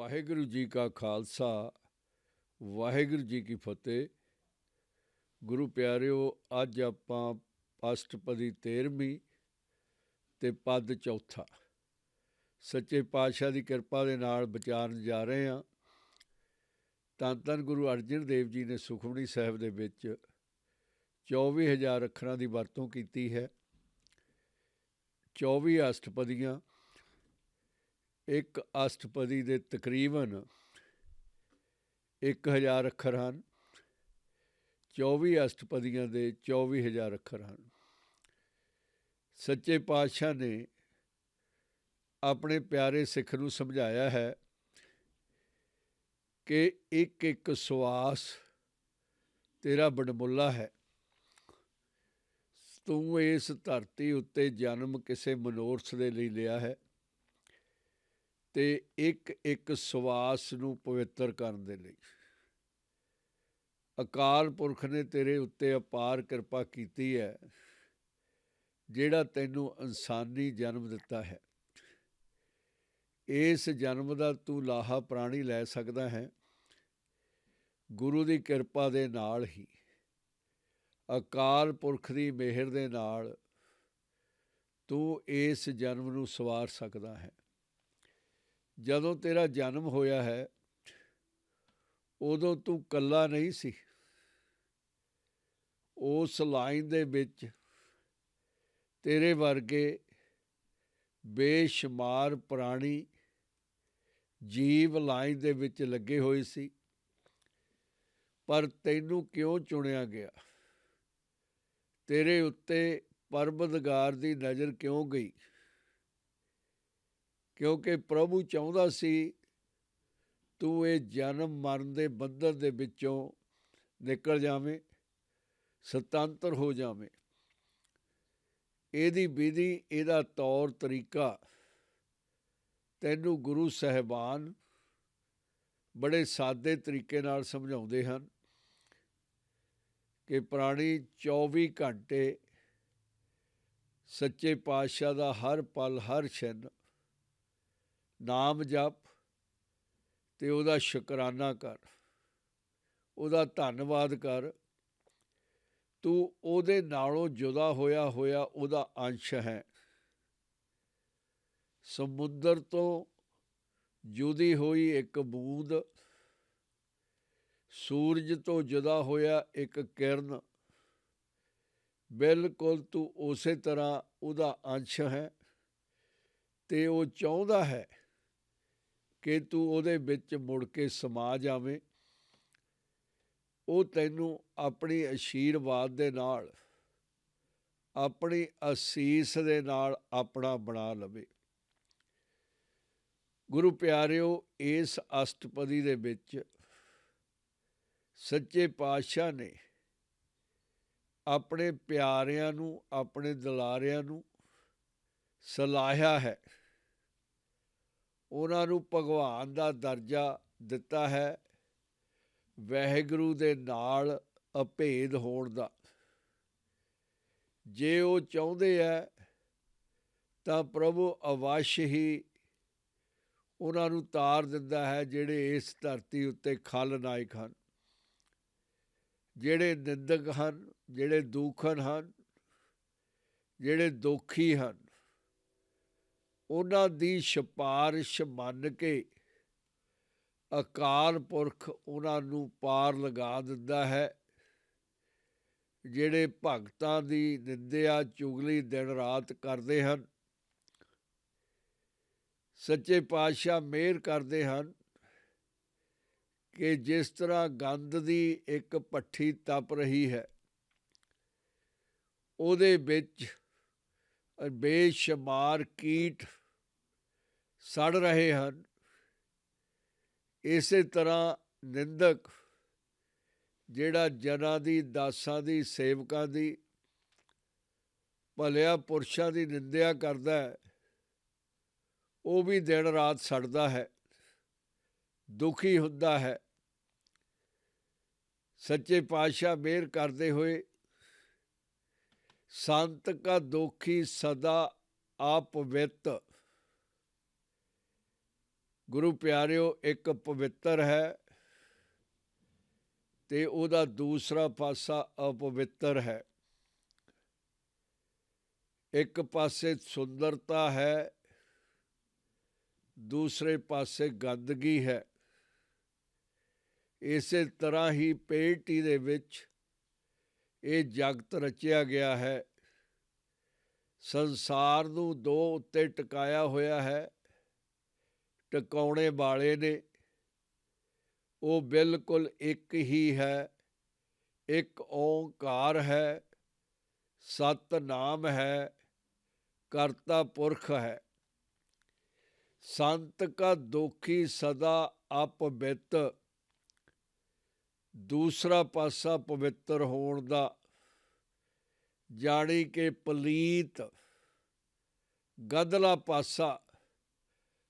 ਵਾਹਿਗੁਰੂ ਜੀ ਕਾ ਖਾਲਸਾ ਵਾਹਿਗੁਰੂ ਜੀ ਕੀ ਫਤਿਹ। ਗੁਰੂ ਪਿਆਰਿਓ, ਅੱਜ ਆਪਾਂ ਅਸ਼ਟਪਦੀ 13ਵੀਂ ਤੇ ਪਦ ਚੌਥਾ ਸੱਚੇ ਪਾਤਸ਼ਾਹ ਦੀ ਕਿਰਪਾ ਦੇ ਨਾਲ ਵਿਚਾਰਨ ਜਾ ਰਹੇ ਹਾਂ। ਧੰਨ ਧੰਨ ਗੁਰੂ ਅਰਜਨ ਦੇਵ ਜੀ ਨੇ ਸੁਖਮਨੀ ਸਾਹਿਬ ਦੇ ਵਿੱਚ 24,000 ਅੱਖਰਾਂ ਦੀ ਵਰਤੋਂ ਕੀਤੀ ਹੈ। 24 ਅਸ਼ਟਪਦੀਆਂ, ਇੱਕ ਅਸ਼ਟਪਦੀ ਦੇ ਤਕਰੀਬਨ 1,000 ਅੱਖਰ ਹਨ। 24 ਅਸ਼ਟਪਦੀਆਂ ਦੇ 24,000 ਅੱਖਰ ਹਨ। ਸੱਚੇ ਪਾਤਸ਼ਾਹ ਨੇ ਆਪਣੇ ਪਿਆਰੇ ਸਿੱਖ ਨੂੰ ਸਮਝਾਇਆ ਹੈ ਕਿ ਇੱਕ ਇੱਕ ਸਵਾਸ ਤੇਰਾ ਵਡਮੁੱਲਾ ਹੈ। ਤੂੰ ਇਸ ਧਰਤੀ ਉੱਤੇ ਜਨਮ ਕਿਸੇ ਮਨੋਰਥ ਦੇ ਲਈ ਲਿਆ ਹੈ ਤੇ ਇੱਕ ਇੱਕ ਸਵਾਸ ਨੂੰ ਪਵਿੱਤਰ ਕਰਨ ਦੇ ਲਈ ਅਕਾਲ ਪੁਰਖ ਨੇ ਤੇਰੇ ਉੱਤੇ ਅਪਾਰ ਕਿਰਪਾ ਕੀਤੀ ਹੈ, ਜਿਹੜਾ ਤੈਨੂੰ ਇਨਸਾਨੀ ਜਨਮ ਦਿੱਤਾ ਹੈ। ਇਸ ਜਨਮ ਦਾ ਤੂੰ ਲਾਹਾ ਪ੍ਰਾਣੀ ਲੈ ਸਕਦਾ ਹੈ ਗੁਰੂ ਦੀ ਕਿਰਪਾ ਦੇ ਨਾਲ ਹੀ। ਅਕਾਲ ਪੁਰਖ ਦੀ ਮਿਹਰ ਦੇ ਨਾਲ ਤੂੰ ਇਸ ਜਨਮ ਨੂੰ ਸਵਾਰ ਸਕਦਾ ਹੈ। ਜਦੋਂ ਤੇਰਾ ਜਨਮ ਹੋਇਆ ਹੈ ਉਦੋਂ ਤੂੰ ਇਕੱਲਾ ਨਹੀਂ ਸੀ। ਉਸ ਲਾਈਨ ਦੇ ਵਿੱਚ ਤੇਰੇ ਵਰਗੇ ਬੇਸ਼ੁਮਾਰ ਪ੍ਰਾਣੀ ਜੀਵ ਲਾਈਨ ਦੇ ਵਿੱਚ ਲੱਗੇ ਹੋਏ ਸੀ, ਪਰ ਤੈਨੂੰ ਕਿਉਂ ਚੁਣਿਆ ਗਿਆ? ਤੇਰੇ ਉੱਤੇ ਪਰਵਰਦਗਾਰ ਦੀ ਨਜ਼ਰ ਕਿਉਂ ਗਈ? ਕਿਉਂਕਿ ਪ੍ਰਭੂ ਚਾਹੁੰਦਾ ਸੀ ਤੂੰ ਇਹ ਜਨਮ ਮਰਨ ਦੇ ਬੰਧਨ ਦੇ ਵਿੱਚੋਂ ਨਿਕਲ ਜਾਵੇਂ, ਸੁਤੰਤਰ ਹੋ ਜਾਵੇਂ। ਇਹਦੀ ਵਿਧੀ, ਇਹਦਾ ਤੌਰ ਤਰੀਕਾ ਤੈਨੂੰ ਗੁਰੂ ਸਾਹਿਬਾਨ ਬੜੇ ਸਾਦੇ ਤਰੀਕੇ ਨਾਲ ਸਮਝਾਉਂਦੇ ਹਨ ਕਿ ਪ੍ਰਾਣੀ 24 ਘੰਟੇ ਸੱਚੇ ਪਾਤਸ਼ਾਹ ਦਾ ਹਰ ਪਲ ਹਰ ਛਿਨ ਨਾਮ ਜਪ ਤੇ ਉਹਦਾ ਸ਼ੁਕਰਾਨਾ ਕਰ, ਉਹਦਾ ਧੰਨਵਾਦ ਕਰ। ਤੂੰ ਉਹਦੇ ਨਾਲੋਂ ਜੁਦਾ ਹੋਇਆ ਉਹਦਾ ਅੰਸ਼ ਹੈ। ਸਮੁੰਦਰ ਤੋਂ ਜੁਦੀ ਹੋਈ ਇੱਕ ਬੂੰਦ, ਸੂਰਜ ਤੋਂ ਜੁਦਾ ਹੋਇਆ ਇੱਕ ਕਿਰਨ, ਬਿਲਕੁਲ ਤੂੰ ਉਸੇ ਤਰ੍ਹਾਂ ਉਹਦਾ ਅੰਸ਼ ਹੈ ਤੇ ਉਹ ਚਾਹੁੰਦਾ ਹੈ ਕਿ ਤੂੰ ਉਹਦੇ ਵਿੱਚ ਮੁੜ ਕੇ ਸਮਾ ਜਾਵੇਂ। ਉਹ ਤੈਨੂੰ ਆਪਣੀ ਅਸ਼ੀਰਵਾਦ ਦੇ ਨਾਲ, ਆਪਣੀ ਅਸੀਸ ਦੇ ਨਾਲ ਆਪਣਾ ਬਣਾ ਲਵੇ। ਗੁਰੂ ਪਿਆਰਿਓ, ਇਸ ਅਸ਼ਟਪਦੀ ਦੇ ਵਿੱਚ ਸੱਚੇ ਪਾਤਸ਼ਾਹ ਨੇ ਆਪਣੇ ਪਿਆਰਿਆਂ ਨੂੰ, ਆਪਣੇ ਦੁਲਾਰਿਆਂ ਨੂੰ ਸਲਾਹਿਆ ਹੈ। ਉਹਨਾਂ ਨੂੰ ਭਗਵਾਨ ਦਾ ਦਰਜਾ ਦਿੱਤਾ ਹੈ, ਵਾਹਿਗੁਰੂ ਦੇ ਨਾਲ ਅਭੇਦ ਹੋਣ ਦਾ। ਜੇ ਉਹ ਚਾਹੁੰਦੇ ਹੈ ਤਾਂ ਪ੍ਰਭੂ ਅਵਸ਼ ਹੀ ਉਹਨਾਂ ਨੂੰ ਤਾਰ ਦਿੰਦਾ ਹੈ, ਜਿਹੜੇ ਇਸ ਧਰਤੀ ਉੱਤੇ ਖਲਨਾਇਕ ਹਨ, ਜਿਹੜੇ ਨਿੰਦਕ ਹਨ, ਜਿਹੜੇ ਦੂਖਨ ਹਨ, ਜਿਹੜੇ ਦੋਖੀ ਹਨ। ਉਹਨਾਂ ਦੀ ਸਿਫਾਰਿਸ਼ ਮੰਨ ਕੇ ਅਕਾਲ ਪੁਰਖ ਉਹਨਾਂ ਨੂੰ ਪਾਰ ਲਗਾ ਦਿੰਦਾ ਹੈ। ਜਿਹੜੇ ਭਗਤਾਂ ਦੀ ਨਿੰਦਿਆ ਚੁਗਲੀ ਦਿਨ ਰਾਤ ਕਰਦੇ ਹਨ, ਸੱਚੇ ਪਾਤਸ਼ਾਹ ਮਿਹਰ ਕਰਦੇ ਹਨ ਕਿ ਜਿਸ ਤਰ੍ਹਾਂ ਗੰਧ ਦੀ ਇੱਕ ਭੱਠੀ ਤਪ ਰਹੀ ਹੈ, ਉਹਦੇ ਵਿੱਚ ਬੇਸ਼ੁਮਾਰ ਕੀਟ ਸੜ ਰਹੇ ਹਨ, ਇਸੇ ਤਰ੍ਹਾਂ ਨਿੰਦਕ ਜਿਹੜਾ ਜਨਾਂ ਦੀ, ਦਾਸਾਂ ਦੀ, ਸੇਵਕਾਂ ਦੀ, ਭਲਿਆ ਪੁਰਸ਼ਾਂ ਦੀ ਨਿੰਦਿਆ ਕਰਦਾ ਹੈ, ਉਹ ਵੀ ਦਿਨ ਰਾਤ ਸੜਦਾ ਹੈ, ਦੁਖੀ ਹੁੰਦਾ ਹੈ। ਸੱਚੇ ਪਾਤਸ਼ਾਹ ਮਿਹਰ ਕਰਦੇ ਹੋਏ ਸੰਤ ਕਾ ਦੋਖੀ ਸਦਾ ਆਪਵਿੱਤ, ਗੁਰੂ ਪਿਆਰਿਓ, ਇੱਕ ਪਵਿੱਤਰ ਹੈ ਤੇ ਉਹਦਾ ਦੂਸਰਾ ਪਾਸਾ ਅਪਵਿੱਤਰ ਹੈ। ਇੱਕ ਪਾਸੇ ਸੁੰਦਰਤਾ ਹੈ, ਦੂਸਰੇ ਪਾਸੇ ਗੰਦਗੀ ਹੈ। ਇਸੇ ਤਰ੍ਹਾਂ ਹੀ ਪੇਟੀ ਦੇ ਵਿੱਚ ਇਹ ਜਗਤ ਰਚਿਆ ਗਿਆ ਹੈ। ਸੰਸਾਰ ਨੂੰ ਦੋ ਉੱਤੇ ਟਿਕਾਇਆ ਹੋਇਆ ਹੈ। ਟਿਕਾਉਣੇ ਵਾਲੇ ਨੇ ਉਹ ਬਿਲਕੁਲ ਇੱਕ ਹੀ ਹੈ, ਇੱਕ ਓਂਕਾਰ ਹੈ, ਸਤਿਨਾਮ ਹੈ, ਕਰਤਾ ਪੁਰਖ ਹੈ। ਸੰਤ ਕਾ ਦੋਖੀ ਸਦਾ ਅਪਵਿੱਤ, ਦੂਸਰਾ ਪਾਸਾ ਪਵਿੱਤਰ ਹੋਣ ਦਾ, ਜਾਣੀ ਕਿ ਪਲੀਤ ਗੰਧਲਾ ਪਾਸਾ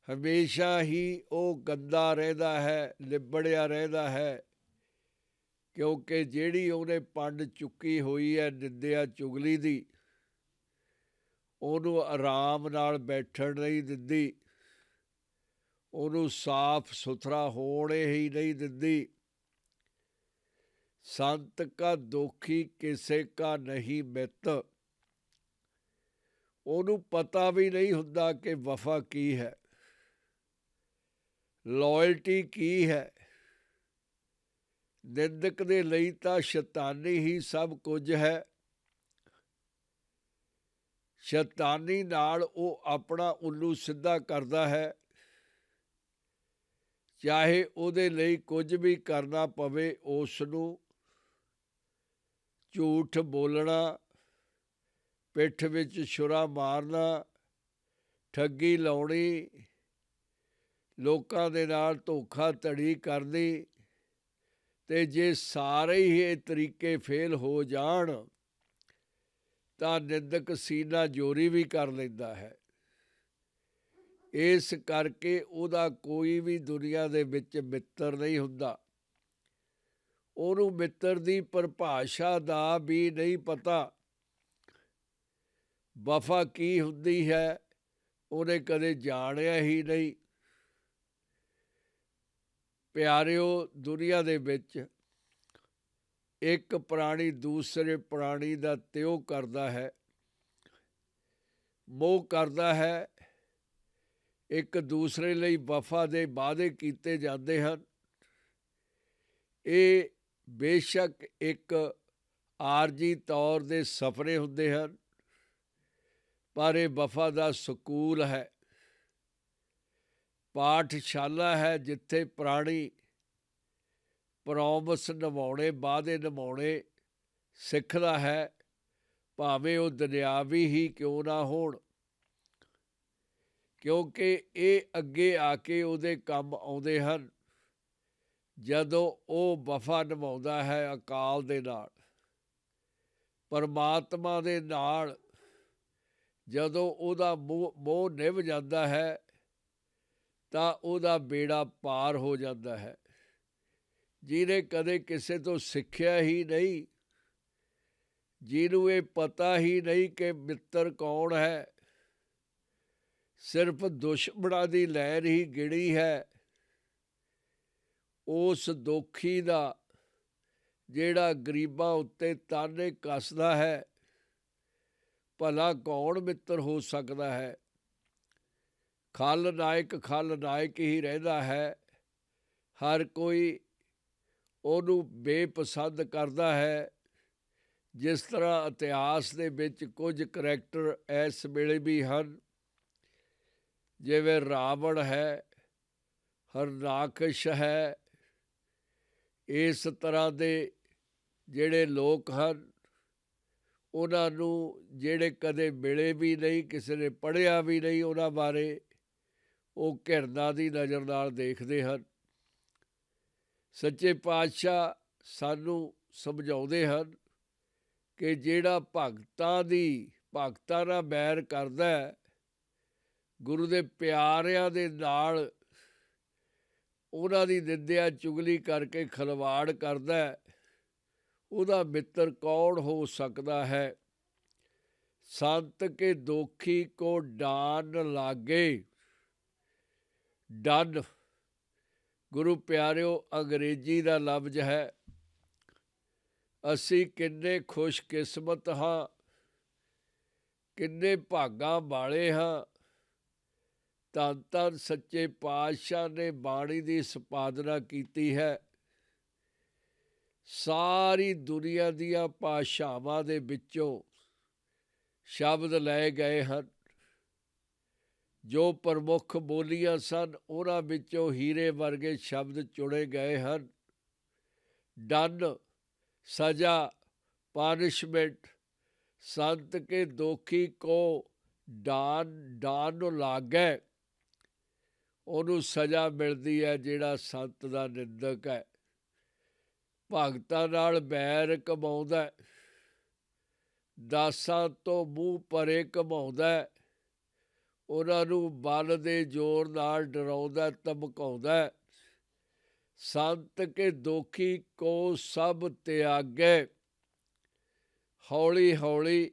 ਹਮੇਸ਼ਾ ਹੀ ਉਹ ਗੰਦਾ ਰਹਿੰਦਾ ਹੈ, ਲਿਬੜਿਆ ਰਹਿੰਦਾ ਹੈ, ਕਿਉਂਕਿ ਜਿਹੜੀ ਉਹਨੇ ਪੰਡ ਚੁੱਕੀ ਹੋਈ ਹੈ ਨਿੰਦਿਆ ਚੁਗਲੀ ਦੀ, ਉਹਨੂੰ ਆਰਾਮ ਨਾਲ ਬੈਠਣ ਨਹੀਂ ਦਿੰਦੀ, ਉਹਨੂੰ ਸਾਫ ਸੁਥਰਾ ਹੋਣ ਹੀ ਨਹੀਂ ਦਿੰਦੀ। ਸੰਤ ਕਾ ਦੋਖੀ ਕਿਸੇ ਕਾ ਨਹੀਂ ਮਿੱਤ, ਉਹਨੂੰ ਪਤਾ ਵੀ ਨਹੀਂ ਹੁੰਦਾ ਕਿ ਵਫਾ ਕੀ ਹੈ, ਲਾਇਲਟੀ ਕੀ ਹੈ। ਨਿੰਦਕ ਦੇ ਲਈ ਤਾਂ ਸ਼ੈਤਾਨੀ ਹੀ ਸਭ ਕੁਝ ਹੈ। ਸ਼ੈਤਾਨੀ ਨਾਲ ਉਹ ਆਪਣਾ ਉੱਲੂ ਸਿੱਧਾ ਕਰਦਾ ਹੈ, ਚਾਹੇ ਉਹਦੇ ਲਈ ਕੁਝ ਵੀ ਕਰਨਾ ਪਵੇ। ਉਸ ਨੂੰ ਝੂਠ ਬੋਲਣਾ, ਪਿੱਠ ਵਿੱਚ ਛੁਰਾ ਮਾਰਨਾ, ਠੱਗੀ ਲਾਉਣੀ, ਲੋਕਾਂ ਦੇ ਨਾਲ ਧੋਖਾ ਧੜੀ ਕਰਨੀ, ਤੇ ਜੇ ਸਾਰੇ ਹੀ ਇਹ ਤਰੀਕੇ ਫੇਲ ਹੋ ਜਾਣ ਤਾਂ ਨਿੰਦਕ ਸੀਨਾ ਜੋਰੀ ਵੀ ਕਰ ਲੈਂਦਾ ਹੈ। ਇਸ ਕਰਕੇ ਉਹਦਾ ਕੋਈ ਵੀ ਦੁਨੀਆ ਦੇ ਵਿੱਚ ਮਿੱਤਰ ਨਹੀਂ ਹੁੰਦਾ। ਉਹਨੂੰ ਮਿੱਤਰ ਦੀ ਪਰਿਭਾਸ਼ਾ ਦਾ ਵੀ ਨਹੀਂ ਪਤਾ। ਵਫਾ ਕੀ ਹੁੰਦੀ ਹੈ ਉਹਨੇ ਕਦੇ ਜਾਣਿਆ ਹੀ ਨਹੀਂ। ਪਿਆਰਿਓ, ਦੁਨੀਆ ਦੇ ਵਿੱਚ ਇੱਕ ਪ੍ਰਾਣੀ ਦੂਸਰੇ ਪ੍ਰਾਣੀ ਦਾ ਤਿਉ ਕਰਦਾ ਹੈ, ਮੋਹ ਕਰਦਾ ਹੈ। ਇੱਕ ਦੂਸਰੇ ਲਈ ਵਫਾ ਦੇ ਵਾਅਦੇ ਕੀਤੇ ਜਾਂਦੇ ਹਨ। ਇਹ ਬੇਸ਼ੱਕ ਇੱਕ ਆਰਜੀ ਤੌਰ ਦੇ ਸੁਪਨੇ ਹੁੰਦੇ ਹਨ, ਪਰ ਇਹ ਵਫਾ ਦਾ ਸਕੂਲ ਹੈ, ਪਾਠਸ਼ਾਲਾ ਹੈ, ਜਿੱਥੇ ਪ੍ਰਾਣੀ ਪ੍ਰੋਮਿਸ ਨਿਭਾਉਣੇ, ਵਾਅਦੇ ਨਿਭਾਉਣੇ ਸਿੱਖਦਾ ਹੈ, ਭਾਵੇਂ ਉਹ ਦੁਨਿਆਵੀ ਹੀ ਕਿਉਂ ਨਾ ਹੋਣ, ਕਿਉਂਕਿ ਇਹ ਅੱਗੇ ਆ ਕੇ ਉਹਦੇ ਕੰਮ ਆਉਂਦੇ ਹਨ ਜਦੋਂ ਉਹ ਵਫਾ ਨਿਭਾਉਂਦਾ ਹੈ ਅਕਾਲ ਦੇ ਨਾਲ, ਪਰਮਾਤਮਾ ਦੇ ਨਾਲ। ਜਦੋਂ ਉਹਦਾ ਮੋਹ ਨਿਭ ਜਾਂਦਾ ਹੈ ਤਾਂ ਉਹਦਾ ਬੇੜਾ ਪਾਰ ਹੋ ਜਾਂਦਾ ਹੈ। ਜਿਹਨੇ ਕਦੇ ਕਿਸੇ ਤੋਂ ਸਿੱਖਿਆ ਹੀ ਨਹੀਂ, ਜਿਹਨੂੰ ਇਹ ਪਤਾ ਹੀ ਨਹੀਂ ਕਿ ਮਿੱਤਰ ਕੌਣ ਹੈ, ਸਿਰਫ ਦੁਸ਼ਮਣਾਂ ਦੀ ਲਹਿਰ ਹੀ ਗਿਣੀ ਹੈ, ਉਸ ਦੋਖੀ ਦਾ ਜਿਹੜਾ ਗਰੀਬਾਂ ਉੱਤੇ ਤਾਨੇ ਕੱਸਦਾ ਹੈ, ਭਲਾ ਕੌਣ ਮਿੱਤਰ ਹੋ ਸਕਦਾ ਹੈ। ਖਲਨਾਇਕ ਹੀ ਰਹਿੰਦਾ ਹੈ। ਹਰ ਕੋਈ ਉਹਨੂੰ ਬੇਪਸੰਦ ਕਰਦਾ ਹੈ। ਜਿਸ ਤਰ੍ਹਾਂ ਇਤਿਹਾਸ ਦੇ ਵਿੱਚ ਕੁਝ ਕਰੈਕਟਰ ਇਸ ਵੇਲੇ ਵੀ ਹਨ, ਜਿਵੇਂ ਰਾਵਣ ਹੈ, ਹਰਨਾਕਸ਼ ਹੈ, ਇਸ ਤਰ੍ਹਾਂ ਦੇ ਜਿਹੜੇ ਲੋਕ ਹਨ, ਉਹਨਾਂ ਨੂੰ ਜਿਹੜੇ ਕਦੇ ਮਿਲੇ ਵੀ ਨਹੀਂ, ਕਿਸੇ ਨੇ ਪੜ੍ਹਿਆ ਵੀ ਨਹੀਂ ਉਹਨਾਂ ਬਾਰੇ, ਉਹ ਘਿਰਣਾ ਦੀ ਨਜ਼ਰ ਨਾਲ ਦੇਖਦੇ ਹਨ। ਸੱਚੇ ਪਾਤਸ਼ਾਹ ਸਾਨੂੰ ਸਮਝਾਉਂਦੇ ਹਨ ਕਿ ਜਿਹੜਾ ਭਗਤਾਂ ਨਾਲ ਬੈਰ ਕਰਦਾ, ਗੁਰੂ ਦੇ ਪਿਆਰਿਆਂ ਦੇ ਨਾਲ ਉਹਨਾਂ ਦੀ ਨਿੰਦਿਆ ਚੁਗਲੀ ਕਰਕੇ ਖਿਲਵਾੜ ਕਰਦਾ, ਉਹਦਾ ਮਿੱਤਰ ਕੌਣ ਹੋ ਸਕਦਾ ਹੈ। ਸੰਤ ਕੇ ਦੋਖੀ ਕੋ ਡਾਨ ਲਾਗੇ, ਡਨ ਗੁਰੂ ਪਿਆਰਿਓ ਅੰਗਰੇਜ਼ੀ ਦਾ ਲਫ਼ਜ਼ ਹੈ। ਅਸੀਂ ਕਿੰਨੇ ਖੁਸ਼ਕਿਸਮਤ ਹਾਂ, ਕਿੰਨੇ ਭਾਗਾਂ ਵਾਲੇ ਹਾਂ। ਧੰਨ ਧੰਨ ਸੱਚੇ ਪਾਤਸ਼ਾਹ ਨੇ ਬਾਣੀ ਦੀ ਸੰਪਾਦਨਾ ਕੀਤੀ ਹੈ। ਸਾਰੀ ਦੁਨੀਆ ਦੀਆਂ ਭਾਸ਼ਾਵਾਂ ਦੇ ਵਿੱਚੋਂ ਸ਼ਬਦ ਲਏ ਗਏ ਹਨ। ਜੋ ਪ੍ਰਮੁੱਖ ਬੋਲੀਆਂ ਸਨ ਉਹਨਾਂ ਵਿੱਚੋਂ ਹੀਰੇ ਵਰਗੇ ਸ਼ਬਦ ਚੁਣੇ ਗਏ ਹਨ। ਡਨ ਸਜ਼ਾ, ਪਨਿਸ਼ਮੈਂਟ, ਸੰਤ ਕੇ ਦੋਖੀ ਕੋ ਡਾਨ ਨੂੰ ਲਾਗੈ, ਉਹਨੂੰ ਸਜ਼ਾ ਮਿਲਦੀ ਹੈ ਜਿਹੜਾ ਸੰਤ ਦਾ ਨਿੰਦਕ ਹੈ। ਭਗਤਾਂ ਨਾਲ ਬੈਰ ਕਮਾਉਂਦਾ, ਦਾਸਾਂ ਤੋਂ ਮੂੰਹ ਪਰੇ ਘਮਾਉਂਦਾ, ਉਹਨਾਂ ਨੂੰ ਬਲ ਦੇ ਜ਼ੋਰ ਨਾਲ ਡਰਾਉਂਦਾ ਧਮਕਾਉਂਦਾ। ਸੰਤ ਕੇ ਦੋਖੀ ਕੋ ਸਭ ਤਿਆਗੈ, ਹੌਲੀ ਹੌਲੀ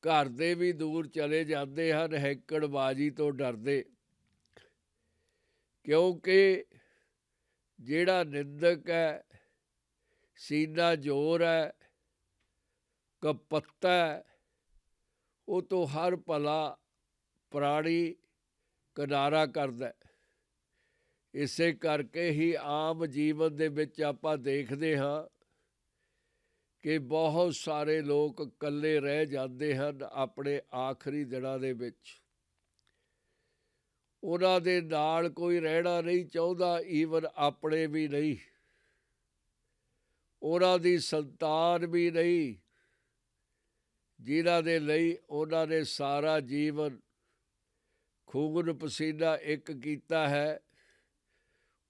ਘਰ ਦੇ ਵੀ ਦੂਰ ਚਲੇ ਜਾਂਦੇ ਹਨ ਹੈਂਕੜਬਾਜ਼ੀ ਤੋਂ ਡਰਦੇ, ਕਿਉਂਕਿ ਜਿਹੜਾ ਨਿੰਦਕ ਹੈ, ਸੀਨਾ ਜ਼ੋਰ ਹੈ, ਕਪੱਤਾ ਹੈ, ਉਹ ਤੋਂ ਹਰ ਭਲਾ ਪ੍ਰਾਣੀ ਕਿਨਾਰਾ ਕਰਦਾ। ਇਸੇ ਕਰਕੇ ਹੀ ਆਮ ਜੀਵਨ ਦੇ ਵਿੱਚ ਆਪਾਂ ਦੇਖਦੇ ਹਾਂ ਕਿ ਬਹੁਤ ਸਾਰੇ ਲੋਕ ਇਕੱਲੇ ਰਹਿ ਜਾਂਦੇ ਹਨ ਆਪਣੇ ਆਖਰੀ ਦਿਨਾਂ ਦੇ ਵਿੱਚ। ਉਹਨਾਂ ਦੇ ਨਾਲ ਕੋਈ ਰਹਿਣਾ ਨਹੀਂ ਚਾਹੁੰਦਾ, ਈਵਨ ਆਪਣੇ ਵੀ ਨਹੀਂ, ਉਹਨਾਂ ਦੀ ਸੰਤਾਨ ਵੀ ਨਹੀਂ, ਜਿਨ੍ਹਾਂ ਦੇ ਲਈ ਉਹਨਾਂ ਨੇ ਸਾਰਾ ਜੀਵਨ ਖੂਨ ਪਸੀਨਾ ਇੱਕ ਕੀਤਾ ਹੈ,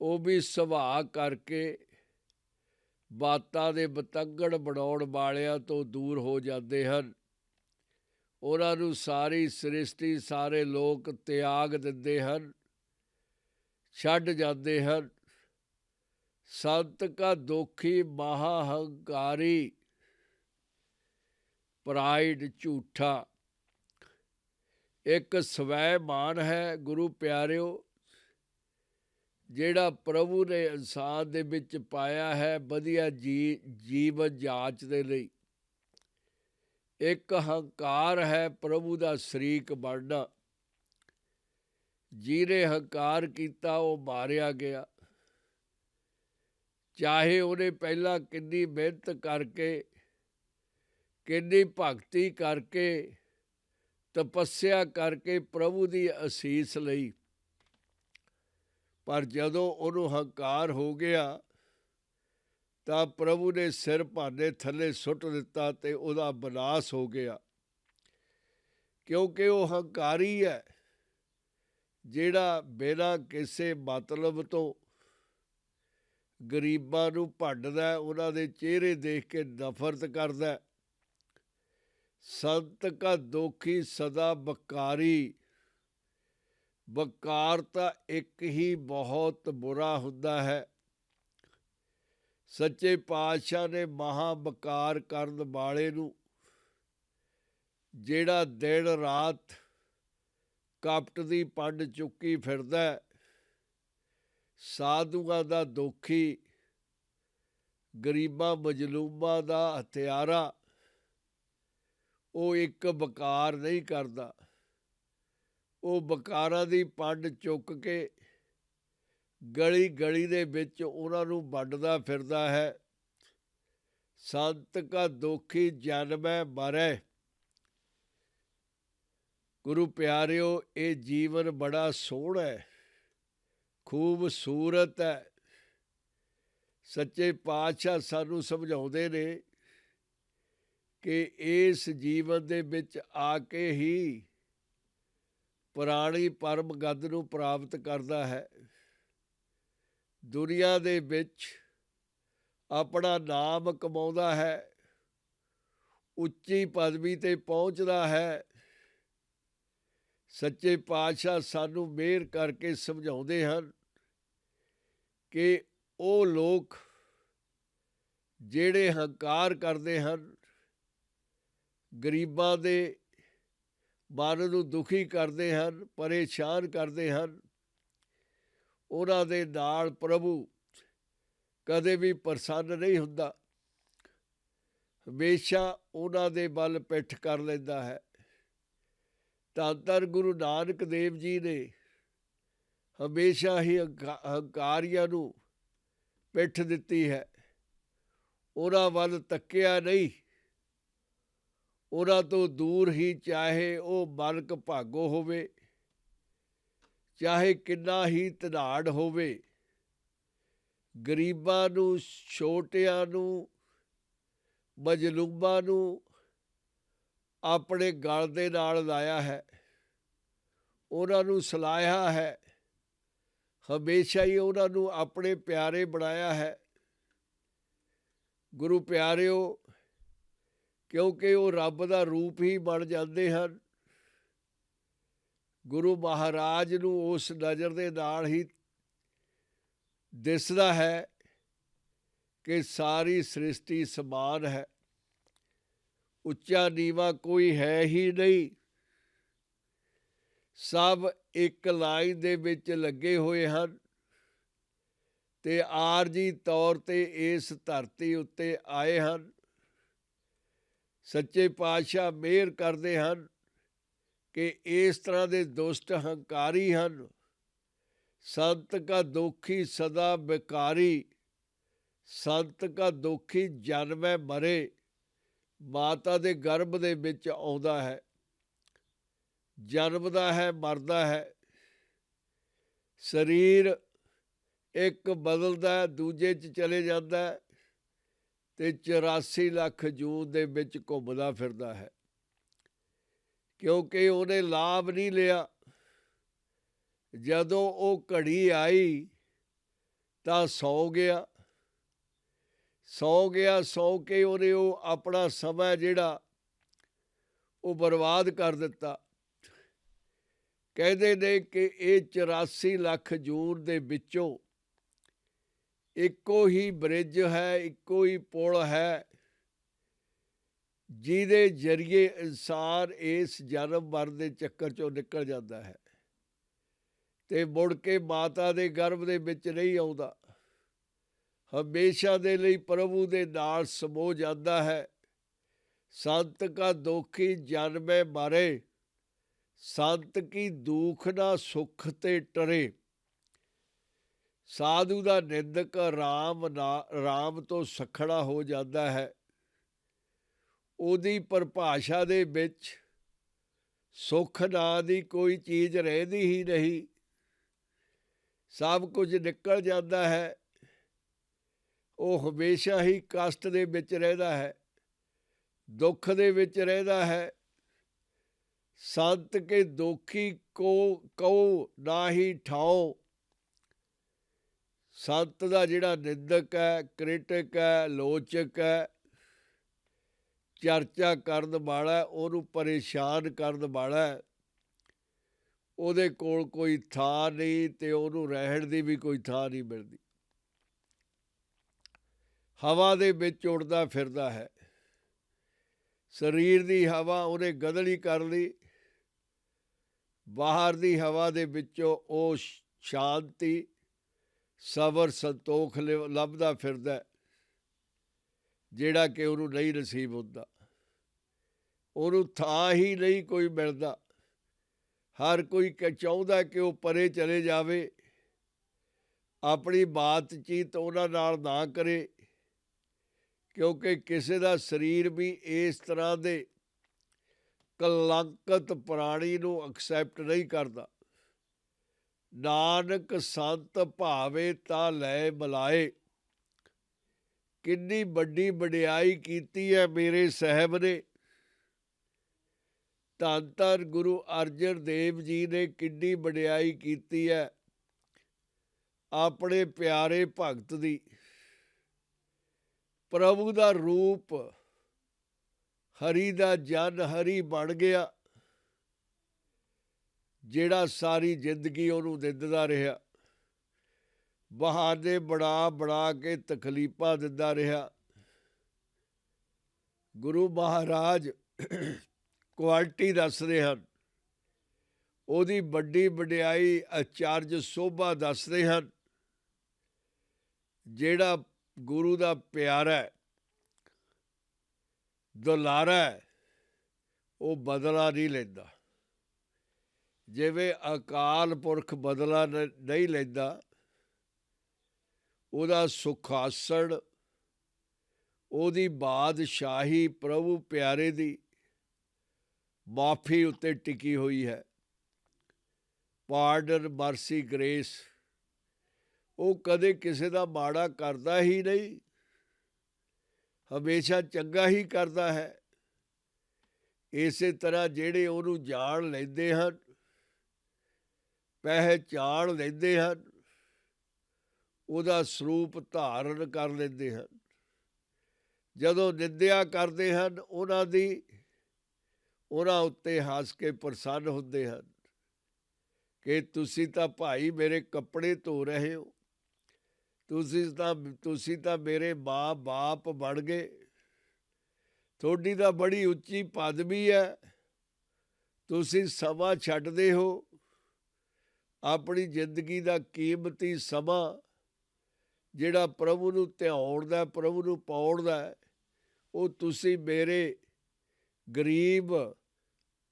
ਉਹ ਵੀ ਸੁਭਾਅ ਕਰਕੇ ਬਾਤਾਂ ਦੇ ਬਤੰਗੜ ਬਣਾਉਣ ਵਾਲਿਆਂ ਤੋਂ ਦੂਰ ਹੋ ਜਾਂਦੇ ਹਨ। ਉਹਨਾਂ ਨੂੰ ਸਾਰੀ ਸ੍ਰਿਸ਼ਟੀ, ਸਾਰੇ ਲੋਕ ਤਿਆਗ ਦਿੰਦੇ ਹਨ, ਛੱਡ ਜਾਂਦੇ ਹਨ। ਸੰਤ ਕਾ ਦੋਖੀ ਮਹਾ ਹੰਕਾਰੀ, ਪ੍ਰਾਈਡ ਝੂਠਾ। ਇੱਕ ਸਵੈਮਾਨ ਹੈ ਗੁਰੂ ਪਿਆਰਿਓ, ਜਿਹੜਾ ਪ੍ਰਭੂ ਨੇ ਇਨਸਾਨ ਦੇ ਵਿੱਚ ਪਾਇਆ ਹੈ ਵਧੀਆ ਜੀਵਨ ਜਾਚ ਦੇ ਲਈ। ਇੱਕ ਹੰਕਾਰ ਹੈ ਪ੍ਰਭੂ ਦਾ ਸ਼ਰੀਕ ਬਣਨਾ। ਜਿਹਨੇ ਹੰਕਾਰ ਕੀਤਾ ਉਹ ਮਾਰਿਆ ਗਿਆ, ਚਾਹੇ ਉਹਨੇ ਪਹਿਲਾਂ ਕਿੰਨੀ ਮਿਹਨਤ ਕਰਕੇ, ਕਿੰਨੀ ਭਗਤੀ ਕਰਕੇ, ਤਪੱਸਿਆ ਕਰਕੇ ਪ੍ਰਭੂ ਦੀ ਅਸੀਸ ਲਈ, ਪਰ ਜਦੋਂ ਉਹਨੂੰ ਹੰਕਾਰ ਹੋ ਗਿਆ ਤਾਂ ਪ੍ਰਭੂ ਨੇ ਸਿਰ ਭਾਨੇ ਥੱਲੇ ਸੁੱਟ ਦਿੱਤਾ ਅਤੇ ਉਹਦਾ ਵਿਨਾਸ਼ ਹੋ ਗਿਆ। ਕਿਉਂਕਿ ਉਹ ਹੰਕਾਰੀ ਹੈ, ਜਿਹੜਾ ਬਿਨਾਂ ਕਿਸੇ ਮਤਲਬ ਤੋਂ ਗਰੀਬਾਂ ਨੂੰ ਭੰਡਦਾ, ਉਹਨਾਂ ਦੇ ਚਿਹਰੇ ਦੇਖ ਕੇ ਨਫ਼ਰਤ ਕਰਦਾ। ਸੰਤ ਕਾ ਦੋਖੀ ਸਦਾ ਬਕਾਰੀ, ਬਕਾਰ ਤਾਂ ਇੱਕ ਹੀ ਬਹੁਤ ਬੁਰਾ ਹੁੰਦਾ ਹੈ। ਸੱਚੇ ਪਾਤਸ਼ਾਹ ਨੇ ਮਹਾਂ ਬਕਾਰ ਕਰਨ ਵਾਲੇ ਨੂੰ, ਜਿਹੜਾ ਦਿਨ ਰਾਤ ਕਪਟ ਦੀ ਪੰਡ ਚੁੱਕੀ ਫਿਰਦਾ, ਸਾਧੂਆਂ ਦਾ ਦੋਖੀ, ਗਰੀਬਾਂ ਮਜ਼ਲੂਮਾਂ ਦਾ ਹਥਿਆਰਾ, ਉਹ ਇੱਕ ਬਕਾਰ ਨਹੀਂ ਕਰਦਾ। ਉਹ ਬਕਾਰਾਂ ਦੀ ਪੰਡ ਚੁੱਕ ਕੇ ਗਲੀ ਗਲੀ ਦੇ ਵਿੱਚ ਉਹਨਾਂ ਨੂੰ ਵੰਡਦਾ ਫਿਰਦਾ ਹੈ। ਸੰਤ ਕਾ ਦੋਖੀ ਜਨਮੈ ਮਰੈ। ਗੁਰੂ ਪਿਆਰਿਓ, ਇਹ ਜੀਵਨ ਬੜਾ ਸੋਹਣਾ ਹੈ, ਖੂਬਸੂਰਤ ਹੈ। ਸੱਚੇ ਪਾਤਸ਼ਾਹ ਸਾਨੂੰ ਸਮਝਾਉਂਦੇ ਨੇ ਕਿ ਇਸ ਜੀਵਨ ਦੇ ਵਿੱਚ ਆ ਕੇ ਹੀ ਪ੍ਰਾਣੀ ਪਰਮ ਗਦ ਨੂੰ ਪ੍ਰਾਪਤ ਕਰਦਾ ਹੈ। ਦੁਨੀਆ ਦੇ ਵਿੱਚ ਆਪਣਾ ਨਾਮ ਕਮਾਉਂਦਾ ਹੈ, ਉੱਚੀ ਪਦਵੀ 'ਤੇ ਪਹੁੰਚਦਾ ਹੈ। ਸੱਚੇ ਪਾਤਸ਼ਾਹ ਸਾਨੂੰ ਮਿਹਰ ਕਰਕੇ ਸਮਝਾਉਂਦੇ ਹਨ ਕਿ ਉਹ ਲੋਕ ਜਿਹੜੇ ਹੰਕਾਰ ਕਰਦੇ ਹਨ, ਗਰੀਬਾਂ ਦੇ ਮਨ ਨੂੰ ਦੁਖੀ ਕਰਦੇ ਹਨ, ਪਰੇਸ਼ਾਨ ਕਰਦੇ ਹਨ, ਉਹਨਾਂ ਦੇ ਨਾਲ ਪ੍ਰਭੂ ਕਦੇ ਵੀ ਪ੍ਰਸੰਨ ਨਹੀਂ ਹੁੰਦਾ, ਹਮੇਸ਼ਾ ਉਹਨਾਂ ਦੇ ਵੱਲ ਪਿੱਠ ਕਰ ਲੈਂਦਾ ਹੈ। ਧੰਨ ਧੰਨ ਗੁਰੂ ਨਾਨਕ ਦੇਵ ਜੀ ਨੇ ਹਮੇਸ਼ਾ ਹੀ ਹੰਕਾਰੀਆਂ ਨੂੰ ਪਿੱਠ ਦਿੱਤੀ ਹੈ, ਉਹਨਾਂ ਵੱਲ ਤੱਕਿਆ ਨਹੀਂ, ਉਹਨਾਂ ਤੋਂ ਦੂਰ ਹੀ, ਚਾਹੇ ਉਹ ਮਲਕ ਭਾਗੋ ਹੋਵੇ, ਚਾਹੇ ਕਿੰਨਾ ਹੀ ਧਨਾੜ ਹੋਵੇ, ਗਰੀਬਾਂ ਨੂੰ, ਛੋਟਿਆਂ ਨੂੰ, ਮਜ਼ਲੂਮਾਂ ਨੂੰ ਆਪਣੇ ਗਲ ਦੇ ਨਾਲ ਲਾਇਆ ਹੈ, ਉਹਨਾਂ ਨੂੰ ਸਲਾਹਿਆ ਹੈ, ਹਮੇਸ਼ਾ ਹੀ ਉਹਨਾਂ ਨੂੰ ਆਪਣੇ ਪਿਆਰੇ ਬਣਾਇਆ ਹੈ। ਗੁਰੂ ਪਿਆਰਿਓ, ਕਿਉਂਕਿ ਉਹ ਰੱਬ ਦਾ ਰੂਪ ਹੀ ਬਣ ਜਾਂਦੇ ਹਨ, ਗੁਰੂ ਮਹਾਰਾਜ ਨੂੰ ਉਸ ਨਜ਼ਰ ਦੇ ਨਾਲ ਹੀ ਦਿਸਦਾ ਹੈ ਕਿ ਸਾਰੀ ਸ੍ਰਿਸ਼ਟੀ ਸਮਾਨ ਹੈ, ਉੱਚਾ ਨੀਵਾਂ ਕੋਈ ਹੈ ਹੀ ਨਹੀਂ, ਸਭ ਇੱਕ ਲਾਈਨ ਦੇ ਵਿੱਚ ਲੱਗੇ ਹੋਏ ਹਨ ਤੇ ਆਰਜੀ ਤੌਰ 'ਤੇ ਇਸ ਧਰਤੀ ਉੱਤੇ ਆਏ ਹਨ। ਸੱਚੇ ਪਾਤਸ਼ਾਹ ਮਿਹਰ ਕਰਦੇ ਹਨ ਕਿ ਇਸ ਤਰ੍ਹਾਂ ਦੇ ਦੁਸ਼ਟ ਹੰਕਾਰੀ ਹਨ। ਸੰਤ ਕਾ ਦੋਖੀ ਸਦਾ ਬਿਕਾਰੀ, ਸੰਤ ਕਾ ਦੋਖੀ ਜਨਮੈ ਮਰੇ, ਮਾਤਾ ਦੇ ਗਰਭ ਦੇ ਵਿੱਚ ਆਉਂਦਾ ਹੈ, ਜਨਮਦਾ ਹੈ, ਮਰਦਾ ਹੈ, ਸਰੀਰ ਇੱਕ ਬਦਲਦਾ, ਦੂਜੇ 'ਚ ਚਲੇ ਜਾਂਦਾ ਅਤੇ 84 ਲੱਖ ਜੂਨ ਦੇ ਵਿੱਚ ਘੁੰਮਦਾ ਫਿਰਦਾ ਹੈ, ਕਿਉਂਕਿ ਉਹਨੇ ਲਾਭ ਨਹੀਂ ਲਿਆ। ਜਦੋਂ ਉਹ ਘੜੀ ਆਈ ਤਾਂ ਸੌ ਗਿਆ, ਸੌ ਕੇ ਉਹਨੇ ਉਹ ਆਪਣਾ ਸਮਾਂ ਜਿਹੜਾ ਉਹ ਬਰਬਾਦ ਕਰ ਦਿੱਤਾ। ਕਹਿੰਦੇ ਨੇ ਕਿ ਇਹ 84 ਲੱਖ ਜੂਨ ਦੇ ਵਿੱਚੋਂ ਇੱਕੋ ਹੀ ਬ੍ਰਿਜ ਹੈ, ਇੱਕੋ ਹੀ ਪੁਲ ਹੈ, ਜਿਹਦੇ ਜ਼ਰੀਏ ਇਨਸਾਨ ਇਸ ਜਨਮ ਮਰਨ ਦੇ ਚੱਕਰ 'ਚੋਂ ਨਿਕਲ ਜਾਂਦਾ ਹੈ ਅਤੇ ਮੁੜ ਕੇ ਮਾਤਾ ਦੇ ਗਰਭ ਦੇ ਵਿੱਚ ਨਹੀਂ ਆਉਂਦਾ, ਹਮੇਸ਼ਾ ਦੇ ਲਈ ਪ੍ਰਭੂ ਦੇ ਨਾਲ ਸਮੋ ਜਾਂਦਾ ਹੈ। ਸੰਤ ਕਾ ਦੋਖੀ ਜਨਮੈ ਮਾਰੇ, ਸੰਤ ਕੀ ਦੁੱਖ ਨਾ ਸੁੱਖ ਤੇ ਟਰੇ। ਸਾਧੂ ਦਾ ਨਿੰਦਕ ਰਾਮ ਤੋਂ ਸੱਖਣਾ ਹੋ ਜਾਂਦਾ ਹੈ। ਉਹਦੀ ਪਰਿਭਾਸ਼ਾ ਦੇ ਵਿੱਚ ਸੁੱਖ ਨਾਂ ਦੀ ਕੋਈ ਚੀਜ਼ ਰਹਿੰਦੀ ਹੀ ਨਹੀਂ, ਸਭ ਕੁਝ ਨਿਕਲ ਜਾਂਦਾ ਹੈ। ਉਹ ਹਮੇਸ਼ਾ ਹੀ ਕਸ਼ਟ ਦੇ ਵਿੱਚ ਰਹਿੰਦਾ ਹੈ, ਦੁੱਖ ਦੇ ਵਿੱਚ ਰਹਿੰਦਾ ਹੈ। ਸੰਤ ਕੇ ਦੋਖੀ ਕੋ ਕਹੋ ਨਾ ਹੀ ਠਾਓ, ਸੰਤ ਦਾ ਜਿਹੜਾ ਨਿੰਦਕ ਹੈ, ਕ੍ਰਿਟਿਕ ਹੈ, ਲੋਚਕ ਹੈ, ਚਰਚਾ ਕਰਨ ਵਾਲਾ, ਉਹਨੂੰ ਪਰੇਸ਼ਾਨ ਕਰਨ ਵਾਲਾ, ਉਹਦੇ ਕੋਲ ਕੋਈ ਥਾਂ ਨਹੀਂ ਅਤੇ ਉਹਨੂੰ ਰਹਿਣ ਦੀ ਵੀ ਕੋਈ ਥਾਂ ਨਹੀਂ ਮਿਲਦੀ। ਹਵਾ ਦੇ ਵਿੱਚ ਉੱਡਦਾ ਫਿਰਦਾ ਹੈ, ਸਰੀਰ ਦੀ ਹਵਾ ਉਹਨੇ ਗਦਲੀ ਕਰ ਲਈ, ਬਾਹਰ ਦੀ ਹਵਾ ਦੇ ਵਿੱਚੋਂ ਉਹ ਸ਼ਾਂਤੀ, ਸਬਰ, ਸੰਤੋਖ ਲੱਭਦਾ ਫਿਰਦਾ, ਜਿਹੜਾ ਕਿ ਉਹਨੂੰ ਨਹੀਂ ਨਸੀਬ ਹੁੰਦਾ। ਉਹਨੂੰ ਥਾਂ ਹੀ ਨਹੀਂ ਕੋਈ ਮਿਲਦਾ। ਹਰ ਕੋਈ ਚਾਹੁੰਦਾ ਕਿ ਉਹ ਪਰੇ ਚਲੇ ਜਾਵੇ, ਆਪਣੀ ਬਾਤਚੀਤ ਉਹਨਾਂ ਨਾਲ ਨਾ ਕਰੇ, ਕਿਉਂਕਿ ਕਿਸੇ ਦਾ ਸਰੀਰ ਵੀ ਇਸ ਤਰ੍ਹਾਂ ਦੇ ਕਲੰਕਤ ਪ੍ਰਾਣੀ ਨੂੰ ਐਕਸੈਪਟ ਨਹੀਂ ਕਰਦਾ। ਨਾਨਕ ਸੰਤ ਭਾਵੇ ਤਾਂ ਲੈ ਮਿਲਾਏ, ਕਿੰਨੀ ਵੱਡੀ ਵਡਿਆਈ ਕੀਤੀ ਹੈ ਮੇਰੇ ਸਾਹਿਬ ਨੇ। ਧੰਨ ਧੰਨ ਗੁਰੂ ਅਰਜਨ ਦੇਵ ਜੀ ਨੇ ਕਿੰਨੀ ਵਡਿਆਈ ਕੀਤੀ ਹੈ ਆਪਣੇ ਪਿਆਰੇ ਭਗਤ ਦੀ। ਪ੍ਰਭੂ ਦਾ ਰੂਪ, ਹਰੀ ਦਾ ਜਨ ਹਰੀ ਬਣ ਗਿਆ, ਜਿਹੜਾ ਸਾਰੀ ਜ਼ਿੰਦਗੀ ਉਹਨੂੰ ਦਿੰਦਾ ਰਿਹਾ, ਬਹਾਨੇ ਬਣਾ ਕੇ ਤਕਲੀਫਾਂ ਦਿੰਦਾ ਰਿਹਾ। ਗੁਰੂ ਮਹਾਰਾਜ ਕੁਆਲਿਟੀ ਦੱਸਦੇ ਹਨ, ਉਹਦੀ ਵੱਡੀ ਵਡਿਆਈ ਅਚਰਜ ਸੋਭਾ ਦੱਸਦੇ ਹਨ। ਜਿਹੜਾ ਗੁਰੂ ਦਾ ਪਿਆਰਾ ਹੈ, ਦੁਲਾਰਾ ਹੈ, ਉਹ ਬਦਲਾ ਨਹੀਂ ਲੈਂਦਾ। ਜਿਵੇਂ ਅਕਾਲ ਪੁਰਖ ਬਦਲਾ ਨਹੀਂ ਲੈਂਦਾ, ਉਹਦਾ ਸੁਖਾਸਣ, ਉਹਦੀ ਬਾਦਸ਼ਾਹੀ ਪ੍ਰਭੂ ਪਿਆਰੇ ਦੀ ਮਾਫੀ ਉੱਤੇ ਟਿਕੀ ਹੋਈ ਹੈ। Pardon, Mercy, grace. ਉਹ ਕਦੇ ਕਿਸੇ ਦਾ ਮਾੜਾ ਕਰਦਾ ਹੀ ਨਹੀਂ, ਹਮੇਸ਼ਾ ਚੰਗਾ ਹੀ ਕਰਦਾ ਹੈ। ਇਸੇ ਤਰ੍ਹਾਂ ਜਿਹੜੇ ਉਹਨੂੰ ਜਾਣ ਲੈਂਦੇ ਹਨ, ਪਹਿਚਾਣ ਲੈਂਦੇ ਹਨ, ਉਹਦਾ ਸਰੂਪ ਧਾਰਨ ਕਰ ਲੈਂਦੇ ਹਨ। ਜਦੋਂ ਨਿੰਦਿਆ ਕਰਦੇ ਹਨ ਉਹਨਾਂ ਦੀ, ਉਹਨਾਂ ਉੱਤੇ ਹੱਸ ਕੇ ਪ੍ਰਸੰਨ ਹੁੰਦੇ ਹਨ ਕਿ ਤੁਸੀਂ ਤਾਂ ਭਾਈ ਮੇਰੇ ਕੱਪੜੇ ਧੋ ਰਹੇ ਹੋ, ਤੁਸੀਂ ਤਾਂ ਮੇਰੇ ਮਾਂ ਬਾਪ ਬਣ ਗਏ, ਤੁਹਾਡੀ ਤਾਂ ਬੜੀ ਉੱਚੀ ਪਦਵੀ ਹੈ, ਤੁਸੀਂ ਸਮਾਂ ਛੱਡਦੇ ਹੋ, ਆਪਣੀ ਜ਼ਿੰਦਗੀ ਦਾ ਕੀਮਤੀ ਸਮਾਂ ਜਿਹੜਾ ਪ੍ਰਭੂ ਨੂੰ ਧਿਆਉਣ ਦਾ, ਪ੍ਰਭੂ ਨੂੰ ਪਾਉਣ ਦਾ, ਉਹ ਤੁਸੀਂ ਮੇਰੇ ਗਰੀਬ,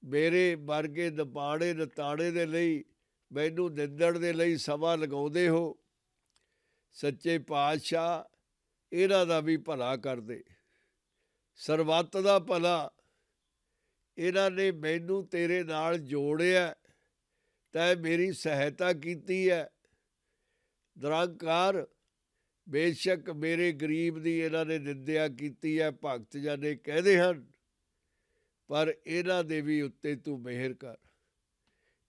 ਮੇਰੇ ਵਰਗੇ ਨਪਾੜੇ ਨਤਾੜੇ ਦੇ ਲਈ, ਮੈਨੂੰ ਨਿੰਦਣ ਦੇ ਲਈ ਸਮਾਂ ਲਗਾਉਂਦੇ ਹੋ। ਸੱਚੇ ਪਾਤਸ਼ਾਹ ਇਹਨਾਂ ਦਾ ਵੀ ਭਲਾ ਕਰਦੇ, ਸਰਬੱਤ ਦਾ ਭਲਾ। ਇਹਨਾਂ ਨੇ ਮੈਨੂੰ ਤੇਰੇ ਨਾਲ ਜੋੜਿਆ, ਤੈਂ ਮੇਰੀ ਸਹਾਇਤਾ ਕੀਤੀ ਹੈ। ਨਿਰੰਕਾਰ ਬੇਸ਼ੱਕ ਮੇਰੇ ਗਰੀਬ ਦੀ ਇਹਨਾਂ ਨੇ ਨਿੰਦਿਆ ਕੀਤੀ ਹੈ, ਭਗਤ ਜਾਨੇ ਕਹਿੰਦੇ ਹਨ, ਪਰ ਇਹਨਾਂ ਦੇ ਵੀ ਉੱਤੇ ਤੂੰ ਮਿਹਰ ਕਰ,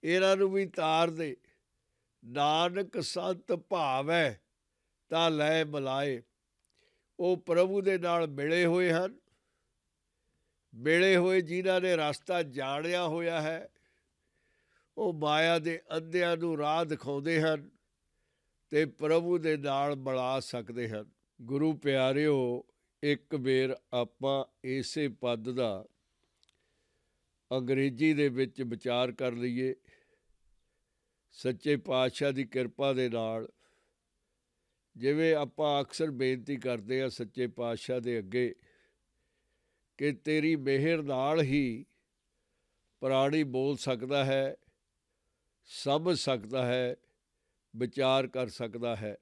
ਇਹਨਾਂ ਨੂੰ ਵੀ ਤਾਰ ਦੇ। ਨਾਨਕ ਸੰਤ ਭਾਵੈ ਤਾਂ ਲੈ ਮਿਲਾਏ। ਉਹ ਪ੍ਰਭੂ ਦੇ ਨਾਲ ਮਿਲੇ ਹੋਏ ਹਨ, ਮਿਲੇ ਹੋਏ ਜਿਨ੍ਹਾਂ ਨੇ ਰਸਤਾ ਜਾਣਿਆ ਹੋਇਆ ਹੈ, ਉਹ ਮਾਇਆ ਦੇ ਅੰਧਿਆਂ ਨੂੰ ਰਾਹ ਦਿਖਾਉਂਦੇ ਹਨ ਤੇ ਪ੍ਰਭੂ ਦੇ ਨਾਲ ਮਿਲਾ ਸਕਦੇ ਹਨ। ਗੁਰੂ ਪਿਆਰਿਓ, ਇੱਕ ਵੇਰ ਆਪਾਂ ਇਸੇ ਪਦ ਦਾ ਅੰਗਰੇਜ਼ੀ ਦੇ ਵਿੱਚ ਵਿਚਾਰ ਕਰ ਲਈਏ। ਸੱਚੇ ਪਾਤਸ਼ਾਹ ਦੀ ਕਿਰਪਾ ਦੇ ਨਾਲ, ਜਿਵੇਂ ਆਪਾਂ ਅਕਸਰ ਬੇਨਤੀ ਕਰਦੇ ਹਾਂ ਸੱਚੇ ਪਾਤਸ਼ਾਹ ਦੇ ਅੱਗੇ ਕਿ ਤੇਰੀ ਮਿਹਰ ਨਾਲ ਹੀ ਪ੍ਰਾਣੀ ਬੋਲ ਸਕਦਾ ਹੈ, ਸਮਝ ਸਕਦਾ ਹੈ, ਵਿਚਾਰ ਕਰ ਸਕਦਾ ਹੈ।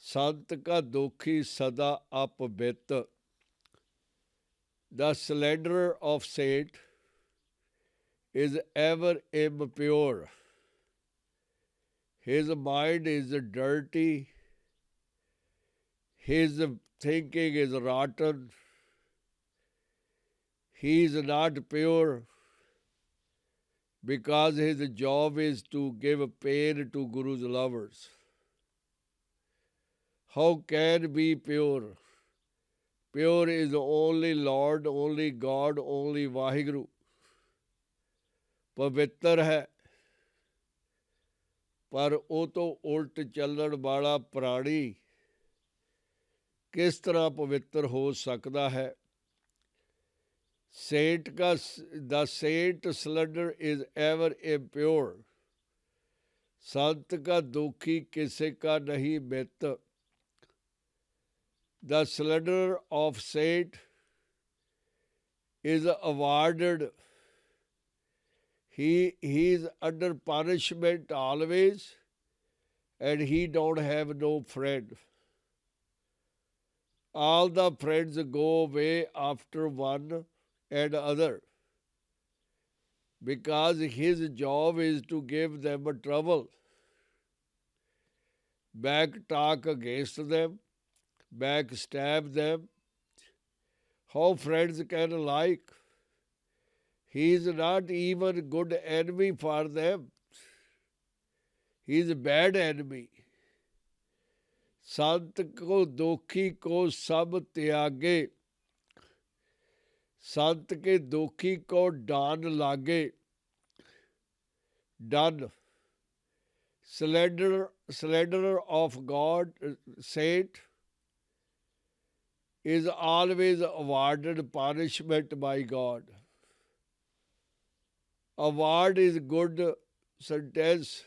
ਸੰਤ ਕਾ ਦੋਖੀ ਸਦਾ ਅਪਵਿੱਤ, the slanderer of saint is ever impure, his mind is dirty, his thinking is rotten, he is not pure because his job is to give pain to Guru's lovers. How can be pure? Pure is only Lord, only God, only Vaheguru. ਪਵਿੱਤਰ ਹੈ, ਪਰ ਉਹ ਤੋਂ ਉਲਟ ਚੱਲਣ ਵਾਲਾ ਪ੍ਰਾਣੀ ਕਿਸ ਤਰ੍ਹਾਂ ਪਵਿੱਤਰ ਹੋ ਸਕਦਾ ਹੈ। The saint slender is ever impure. संत का दुखी किसे का नहीं मित. The slanderer of saint is awarded. He is under punishment always, and he don't have no friend. All the friends go away after one and other, because his job is to give them trouble, back talk against them, backstab them. How friends can like? He is not even good enemy for them. He is a bad enemy. संत को दोखी को सब त्यागे, संत के दोखी को डान लागे. Done. Slanderer of God, saint, is always awarded punishment by God. A word is good sentence,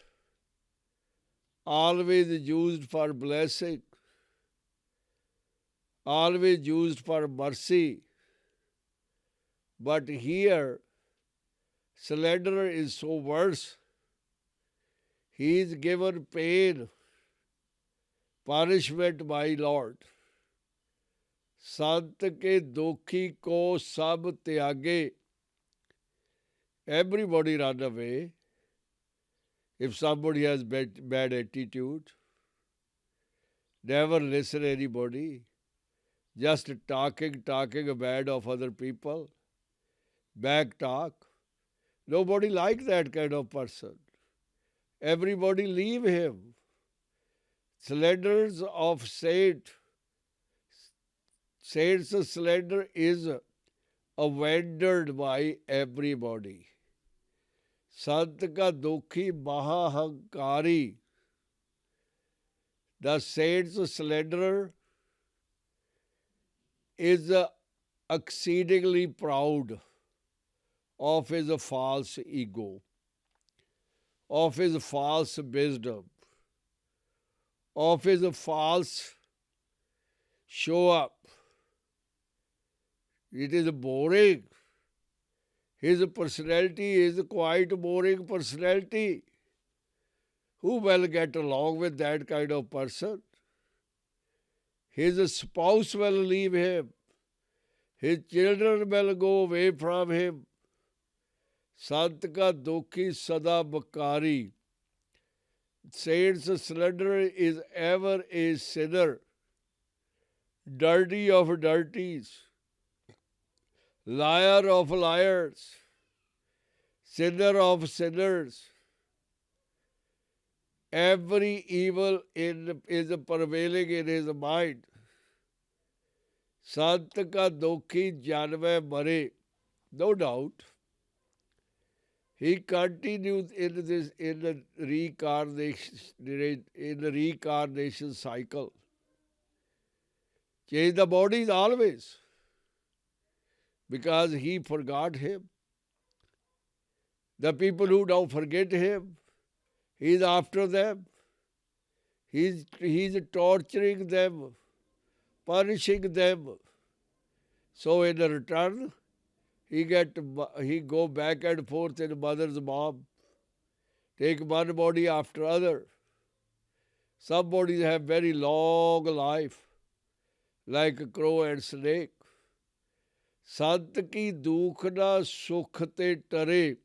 always used for blessing, always used for mercy. But here, slanderer is so worse. He is given pain, punishment by Lord. संत के दोखी को सब त्यागे. Everybody run away if somebody has bad attitude. Never listen anybody. Just talking bad of other people. Back talk. Nobody like that kind of person. Everybody leave him. Slanders of saints slander is avoided by everybody. संत का दुखी महाहंकारी. The saint's slanderer is exceedingly proud of his false ego, of his false wisdom, of his false show up. It is boring. His personality is quite boring personality. Who will get along with that kind of person? His spouse will leave him. His children will go away from him. Sant ka dukhi sada bakari. Saint's slanderer is ever a sinner, dirty of dirties, liar of liars, sinner of sinners. Every evil is prevailing in his mind. Sant ka dukhi janve mare. No doubt. He continues in the reincarnation cycle. Change the bodies always. Because he forgot him. The people who don't forget him, he's after them. He's torturing them, punishing them. So in return, he go back and forth in mother's mom, take one body after other. Some bodies have very long life, like a crow and snake. Sant ki dukh na sukh te tare.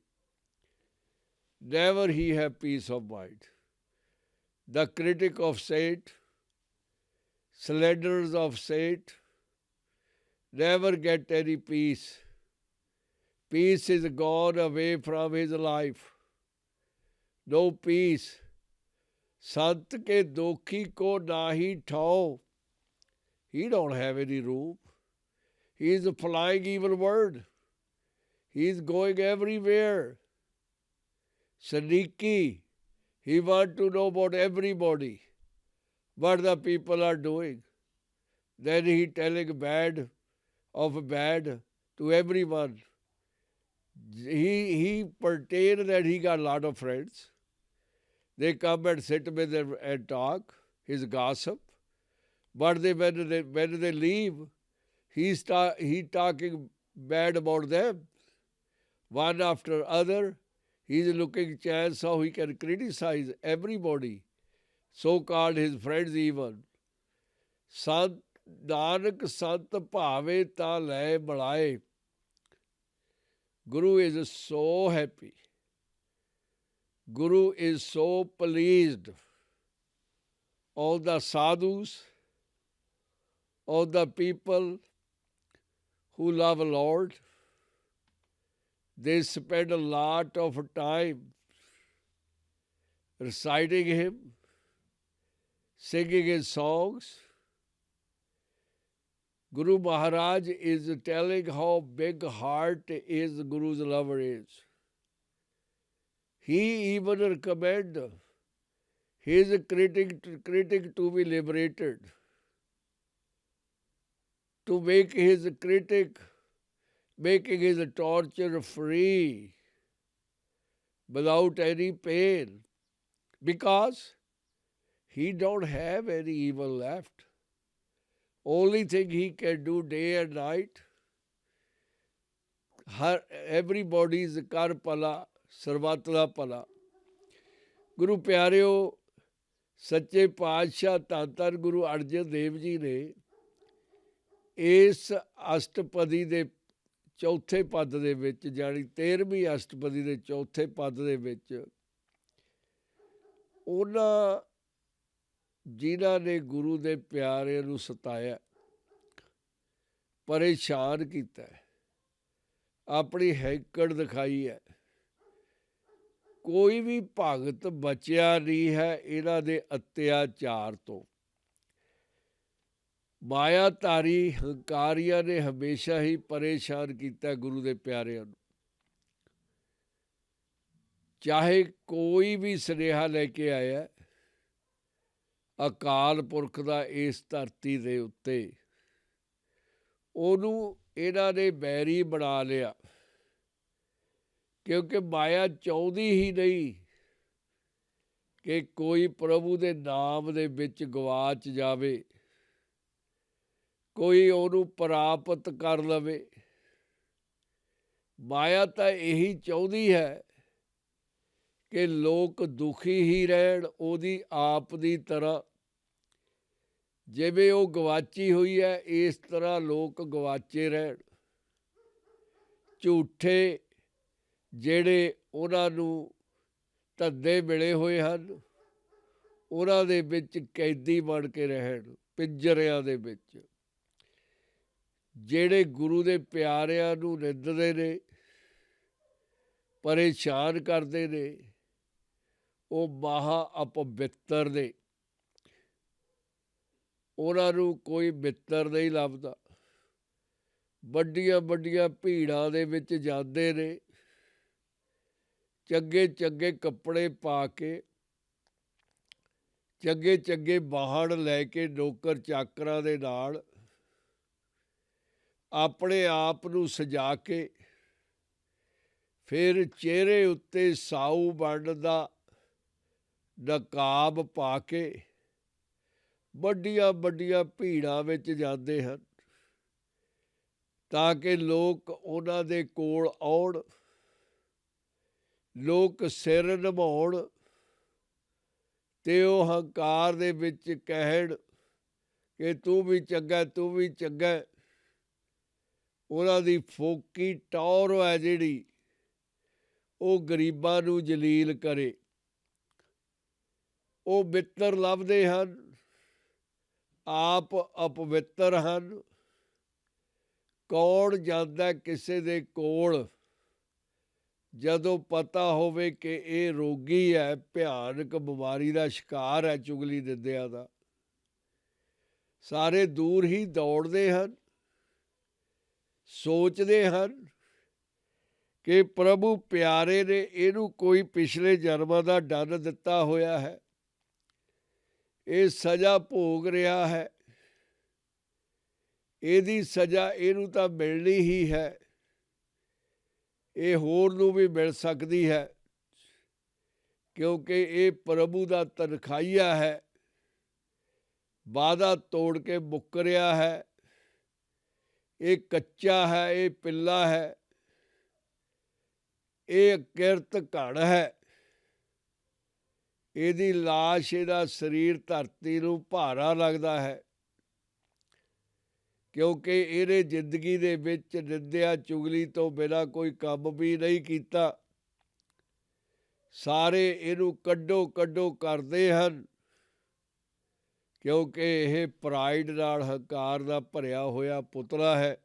Never he have peace of mind. The critic of saint, slanderers of saint, never get any peace. Peace is gone away from his life. No peace. Sant ke dokhi ko nahi thau. He don't have any room. He is a flying evil word. He is going everywhere. Sneaky. He wants to know about everybody, what the people are doing. Then he telling bad of bad to everyone. He pretend that he got a lot of friends. They come and sit with him and talk, his gossip. But when they leave, he talking bad about them. One after other, he's looking chance how he can criticize everybody, so-called his friends even. Sant Nanak Sant Bhave Ta Lai Balaye. Guru is so happy. Guru is so pleased. All the sadhus, all the people who love Lord, they spend a lot of time reciting Him, singing His songs. Guru Maharaj is telling how big heart is Guru's lover is. He even recommend his critic to be liberated, to make his critic, making his torture free. without any pain, because he don't have any evil left. Only thing he can do day and night, everybody's kar pala, ਸਰਬੱਤ ਦਾ ਭਲਾ। ਗੁਰੂ ਪਿਆਰਿਓ, ਸੱਚੇ ਪਾਤਸ਼ਾਹ ਧੰਨ ਧੰਨ ਗੁਰੂ ਅਰਜਨ ਦੇਵ ਜੀ ਨੇ ਇਸ ਅਸ਼ਟਪਦੀ ਦੇ ਚੌਥੇ ਪਦ ਦੇ ਵਿੱਚ, ਜਾਣੀ 13ਵੀਂ ਅਸ਼ਟਪਦੀ ਦੇ ਚੌਥੇ ਪਦ ਦੇ ਵਿੱਚ, ਉਹਨਾਂ ਜਿਨ੍ਹਾਂ ਨੇ ਗੁਰੂ ਦੇ ਪਿਆਰਿਆਂ ਨੂੰ ਸਤਾਇਆ, ਪਰੇਸ਼ਾਨ ਕੀਤਾ, ਆਪਣੀ ਹੈਂਕੜ ਦਿਖਾਈ ਹੈ, ਕੋਈ ਵੀ ਭਗਤ ਬਚਿਆ ਨਹੀਂ ਹੈ ਇਹਨਾਂ ਦੇ ਅਤਿਆਚਾਰ ਤੋਂ। ਮਾਇਆਧਾਰੀ ਹੰਕਾਰੀਆਂ ਨੇ ਹਮੇਸ਼ਾ ਹੀ ਪਰੇਸ਼ਾਨ ਕੀਤਾ ਗੁਰੂ ਦੇ ਪਿਆਰਿਆਂ ਨੂੰ। ਚਾਹੇ ਕੋਈ ਵੀ ਸੁਨੇਹਾ ਲੈ ਕੇ ਆਇਆ ਅਕਾਲ ਪੁਰਖ ਦਾ ਇਸ ਧਰਤੀ ਦੇ ਉੱਤੇ, ਉਹਨੂੰ ਇਹਨਾਂ ਨੇ ਬੈਰੀ ਬਣਾ ਲਿਆ, ਕਿਉਂਕਿ ਮਾਇਆ ਚਾਹੁੰਦੀ ਹੀ ਨਹੀਂ ਕਿ ਕੋਈ ਪ੍ਰਭੂ ਦੇ ਨਾਮ ਦੇ ਵਿੱਚ ਗਵਾਚ ਜਾਵੇ, ਕੋਈ ਉਹਨੂੰ ਪ੍ਰਾਪਤ ਕਰ ਲਵੇ। ਮਾਇਆ ਤਾਂ ਇਹੀ ਚਾਹੁੰਦੀ ਹੈ ਕਿ ਲੋਕ ਦੁਖੀ ਹੀ ਰਹਿਣ ਉਹਦੀ ਆਪ ਦੀ ਤਰ੍ਹਾਂ। ਜਿਵੇਂ ਉਹ ਗਵਾਚੀ ਹੋਈ ਹੈ, ਇਸ ਤਰ੍ਹਾਂ ਲੋਕ ਗਵਾਚੇ ਰਹਿਣ। ਝੂਠੇ ਜਿਹੜੇ ਉਹਨਾਂ ਨੂੰ ਧੰਦੇ ਮਿਲੇ ਹੋਏ ਹਨ, ਉਹਨਾਂ ਦੇ ਵਿੱਚ ਕੈਦੀ ਬਣ ਕੇ ਰਹਿਣ, ਪਿੰਜਰਿਆਂ ਦੇ ਵਿੱਚ। ਜਿਹੜੇ ਗੁਰੂ ਦੇ ਪਿਆਰਿਆਂ ਨੂੰ ਨਿੰਦਦੇ ਨੇ, ਪਰੇਸ਼ਾਨ ਕਰਦੇ ਨੇ, ਉਹ ਮਹਾ ਅਪਵਿੱਤਰ ਨੇ, ਉਹਨਾਂ ਨੂੰ ਕੋਈ ਮਿੱਤਰ ਨਹੀਂ ਲੱਭਦਾ। ਵੱਡੀਆਂ ਵੱਡੀਆਂ ਭੀੜਾਂ ਦੇ ਵਿੱਚ ਜਾਂਦੇ ਨੇ, ਚੰਗੇ ਚੰਗੇ ਕੱਪੜੇ ਪਾ ਕੇ, ਚੰਗੇ ਚੰਗੇ ਵਾਹਣ ਲੈ ਕੇ, ਨੌਕਰ ਚਾਕਰਾਂ ਦੇ ਨਾਲ ਆਪਣੇ ਆਪ ਨੂੰ ਸਜਾ ਕੇ, ਫਿਰ ਚਿਹਰੇ ਉੱਤੇ ਸਾਊ ਬਣਨ ਦਾ ਨਕਾਬ ਪਾ ਕੇ ਵੱਡੀਆਂ ਵੱਡੀਆਂ ਭੀੜਾਂ ਵਿੱਚ ਜਾਂਦੇ ਹਨ, ਤਾਂ ਕਿ ਲੋਕ ਉਹਨਾਂ ਦੇ ਕੋਲ ਆਉਣ, ਲੋਕ ਸਿਰ ਨਿਭਾਉਣ ਅਤੇ ਉਹ ਹੰਕਾਰ ਦੇ ਵਿੱਚ ਕਹਿਣ ਕਿ ਤੂੰ ਵੀ ਚੰਗਾ, ਤੂੰ ਵੀ ਚੰਗਾ। ਉਹਨਾਂ ਦੀ ਫੋਕੀ ਟੌਰ ਹੈ ਜਿਹੜੀ, ਉਹ ਗਰੀਬਾਂ ਨੂੰ ਜਲੀਲ ਕਰੇ। ਉਹ ਮਿੱਤਰ ਲੱਭਦੇ ਹਨ, ਆਪ ਅਪਵਿੱਤਰ ਹਨ। ਕੌਣ ਜਾਂਦਾ ਕਿਸੇ ਦੇ ਕੋਲ ਜਦੋਂ ਪਤਾ ਹੋਵੇ ਕਿ ਇਹ ਰੋਗੀ ਹੈ, ਭਿਆਨਕ ਬਿਮਾਰੀ ਦਾ ਸ਼ਿਕਾਰ ਹੈ, ਚੁਗਲੀ ਦਿੰਦਿਆਂ ਦਾ? ਸਾਰੇ ਦੂਰ ਹੀ ਦੌੜਦੇ ਹਨ, ਸੋਚਦੇ ਹਨ ਕਿ ਪ੍ਰਭੂ ਪਿਆਰੇ ਨੇ ਇਹਨੂੰ ਕੋਈ ਪਿਛਲੇ ਜਨਮਾਂ ਦਾ ਦੰਡ ਦਿੱਤਾ ਹੋਇਆ ਹੈ, ਇਹ ਸਜ਼ਾ ਭੋਗ ਰਿਹਾ ਹੈ, ਇਹਦੀ ਸਜ਼ਾ ਇਹਨੂੰ ਤਾਂ ਮਿਲਣੀ ਹੀ ਹੈ, ਇਹ ਹੋਰ ਨੂੰ ਵੀ ਮਿਲ ਸਕਦੀ ਹੈ, ਕਿਉਂਕਿ ਇਹ ਪ੍ਰਭੂ ਦਾ ਤਨਖਾਹੀਆ ਹੈ, ਵਾਅਦਾ ਤੋੜ ਕੇ ਮੁੱਕਰਿਆ ਹੈ, ਇਹ ਕੱਚਾ ਹੈ, ਇਹ ਪਿੱਲਾ ਹੈ, ਇਹ ਕਿਰਤ ਘੜ ਹੈ। ਇਹਦੀ ਲਾਸ਼, ਇਹਦਾ ਸਰੀਰ ਧਰਤੀ ਨੂੰ ਭਾਰਾ ਲੱਗਦਾ ਹੈ, ਕਿਉਂਕਿ ਇਹਨੇ ਜ਼ਿੰਦਗੀ ਦੇ ਵਿੱਚ ਨਿੰਦਿਆ ਚੁਗਲੀ ਤੋਂ ਬਿਨਾਂ ਕੋਈ ਕੰਮ ਵੀ ਨਹੀਂ ਕੀਤਾ। ਸਾਰੇ ਇਹਨੂੰ ਕੱਢੋ ਕੱਢੋ ਕਰਦੇ ਹਨ, ਕਿਉਂਕਿ ਇਹ ਪ੍ਰਾਈਡ ਨਾਲ, ਹੰਕਾਰ ਦਾ ਭਰਿਆ ਹੋਇਆ ਪੁਤਲਾ ਹੈ।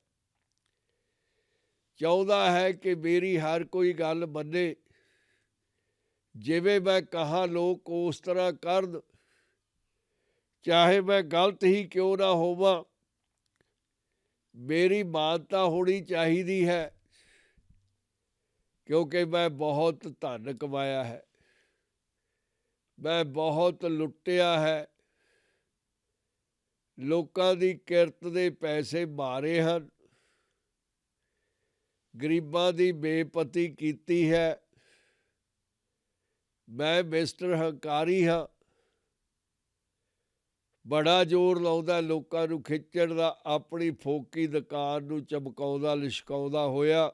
ਚਾਹੁੰਦਾ ਹੈ ਕਿ ਮੇਰੀ ਹਰ ਕੋਈ ਗੱਲ ਮੰਨੇ, ਜਿਵੇਂ ਮੈਂ ਕਹਾਂ ਲੋਕ ਉਸ ਤਰ੍ਹਾਂ ਕਰਨ, ਚਾਹੇ ਮੈਂ ਗਲਤ ਹੀ ਕਿਉਂ ਨਾ ਹੋਵਾਂ। ਮੇਰੀ ਮਾਨਤਾ ਹੋਣੀ ਚਾਹੀਦੀ ਹੈ, ਕਿਉਂਕਿ ਮੈਂ ਬਹੁਤ ਧਨ ਕਮਾਇਆ ਹੈ, ਮੈਂ ਬਹੁਤ ਲੁੱਟਿਆ ਹੈ, ਲੋਕਾਂ ਦੀ ਕਿਰਤ ਦੇ ਪੈਸੇ ਮਾਰੇ ਹਨ, ਗਰੀਬਾਂ ਦੀ ਬੇਪਤੀ ਕੀਤੀ ਹੈ, ਮੈਂ ਮਿਸਟਰ ਹੰਕਾਰੀ ਹਾਂ। ਬੜਾ ਜ਼ੋਰ ਲਾਉਂਦਾ ਲੋਕਾਂ ਨੂੰ ਖਿੱਚਣ ਦਾ, ਆਪਣੀ ਫੋਕੀ ਦੁਕਾਨ ਨੂੰ ਚਮਕਾਉਂਦਾ ਲਿਸ਼ਕਾਉਂਦਾ ਹੋਇਆ,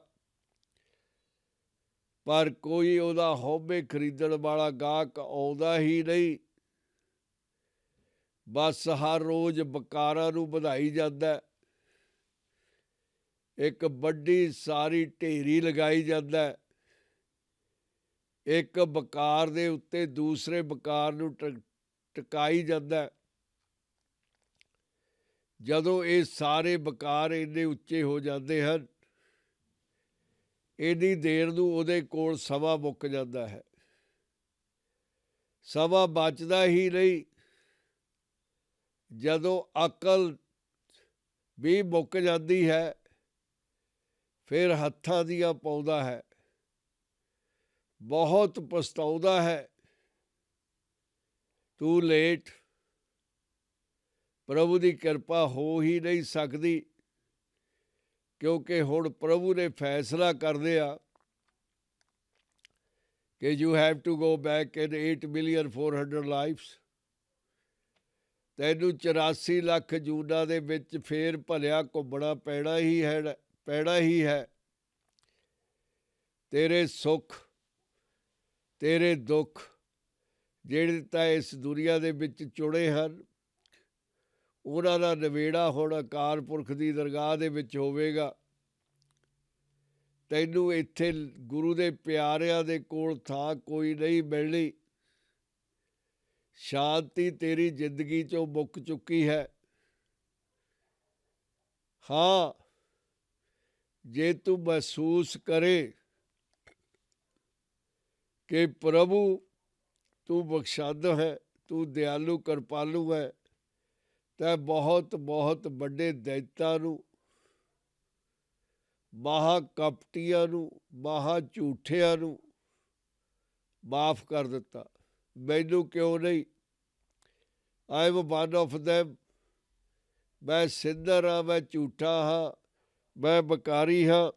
ਪਰ ਕੋਈ ਉਹਦਾ ਹਉਮੈ ਖਰੀਦਣ ਵਾਲਾ ਗਾਹਕ ਆਉਂਦਾ ਹੀ ਨਹੀਂ। ਬਸ ਹਰ ਰੋਜ਼ ਬਕਾਰਾਂ ਨੂੰ ਵਧਾਈ ਜਾਂਦਾ, ਇੱਕ ਵੱਡੀ ਸਾਰੀ ਢੇਰੀ ਲਗਾਈ ਜਾਂਦਾ, ਇੱਕ ਬਕਾਰ ਦੇ ਉੱਤੇ ਦੂਸਰੇ ਬਕਾਰ ਨੂੰ ਟਿਕਾਈ ਜਾਂਦਾ। ਜਦੋਂ ਇਹ ਸਾਰੇ ਬਕਾਰ ਇੰਨੇ ਉੱਚੇ ਹੋ ਜਾਂਦੇ ਹਨ, ਇੰਨੀ ਦੇਰ ਨੂੰ ਉਹਦੇ ਕੋਲ ਸਮਾਂ ਮੁੱਕ ਜਾਂਦਾ ਹੈ। ਸਮਾਂ ਬਚਦਾ ਹੀ ਨਹੀਂ। ਜਦੋਂ ਅਕਲ ਵੀ ਮੁੱਕ ਜਾਂਦੀ ਹੈ, ਫਿਰ ਹੱਥਾਂ ਦੀਆਂ ਪਾਉਂਦਾ ਹੈ, ਬਹੁਤ ਪਛਤਾਉਂਦਾ ਹੈ। To late. ਪ੍ਰਭੂ ਦੀ ਕਿਰਪਾ ਹੋ ਹੀ ਨਹੀਂ ਸਕਦੀ, ਕਿਉਂਕਿ ਹੁਣ ਪ੍ਰਭੂ ਨੇ ਫੈਸਲਾ ਕਰ ਲਿਆ ਕਿ you have to go back in 8,400,000 lives. ਤੈਨੂੰ 84 ਲੱਖ ਜੂਨਾਂ ਦੇ ਵਿੱਚ ਫੇਰ ਭਲਿਆ ਘੁੰਮਣਾ ਪੈਣਾ ਹੀ ਹੈ। ਤੇਰੇ ਸੁੱਖ, ਤੇਰੇ ਦੁੱਖ ਜਿਹੜੇ ਤਾਂ ਇਸ ਦੁਨੀਆ ਦੇ ਵਿੱਚ ਚੁਣੇ ਹਨ, ਉਹਨਾਂ ਦਾ ਨਿਬੇੜਾ ਹੁਣ ਅਕਾਲ ਪੁਰਖ ਦੀ ਦਰਗਾਹ ਦੇ ਵਿੱਚ ਹੋਵੇਗਾ। ਤੈਨੂੰ ਇੱਥੇ ਗੁਰੂ ਦੇ ਪਿਆਰਿਆਂ ਦੇ ਕੋਲ ਥਾਂ ਕੋਈ ਨਹੀਂ ਮਿਲਣੀ। ਸ਼ਾਂਤੀ ਤੇਰੀ ਜ਼ਿੰਦਗੀ 'ਚੋਂ ਮੁੱਕ ਚੁੱਕੀ ਹੈ। ਹਾਂ, ਜੇ ਤੂੰ ਮਹਿਸੂਸ ਕਰੇ ਕਿ ਪ੍ਰਭੂ ਤੂੰ ਬਖਸ਼ਾਦ ਹੈ, ਤੂੰ ਦਿਆਲੂ ਕਿਰਪਾਲੂ ਹੈ, ਤਾਂ ਬਹੁਤ ਬਹੁਤ ਵੱਡੇ ਦੈਂਤਾਂ ਨੂੰ, ਮਹਾ ਕਪਟੀਆਂ ਨੂੰ, ਮਹਾ ਝੂਠਿਆਂ ਨੂੰ ਮਾਫ ਕਰ ਦਿੱਤਾ। ਮੈਨੂੰ ਕਿਉਂ ਨਹੀਂ? I am one of them. ਮੈਂ ਸਿੰਦਰ ਹਾਂ, ਮੈਂ ਝੂਠਾ ਹਾਂ, ਮੈਂ ਬਕਾਰੀ ਹਾਂ।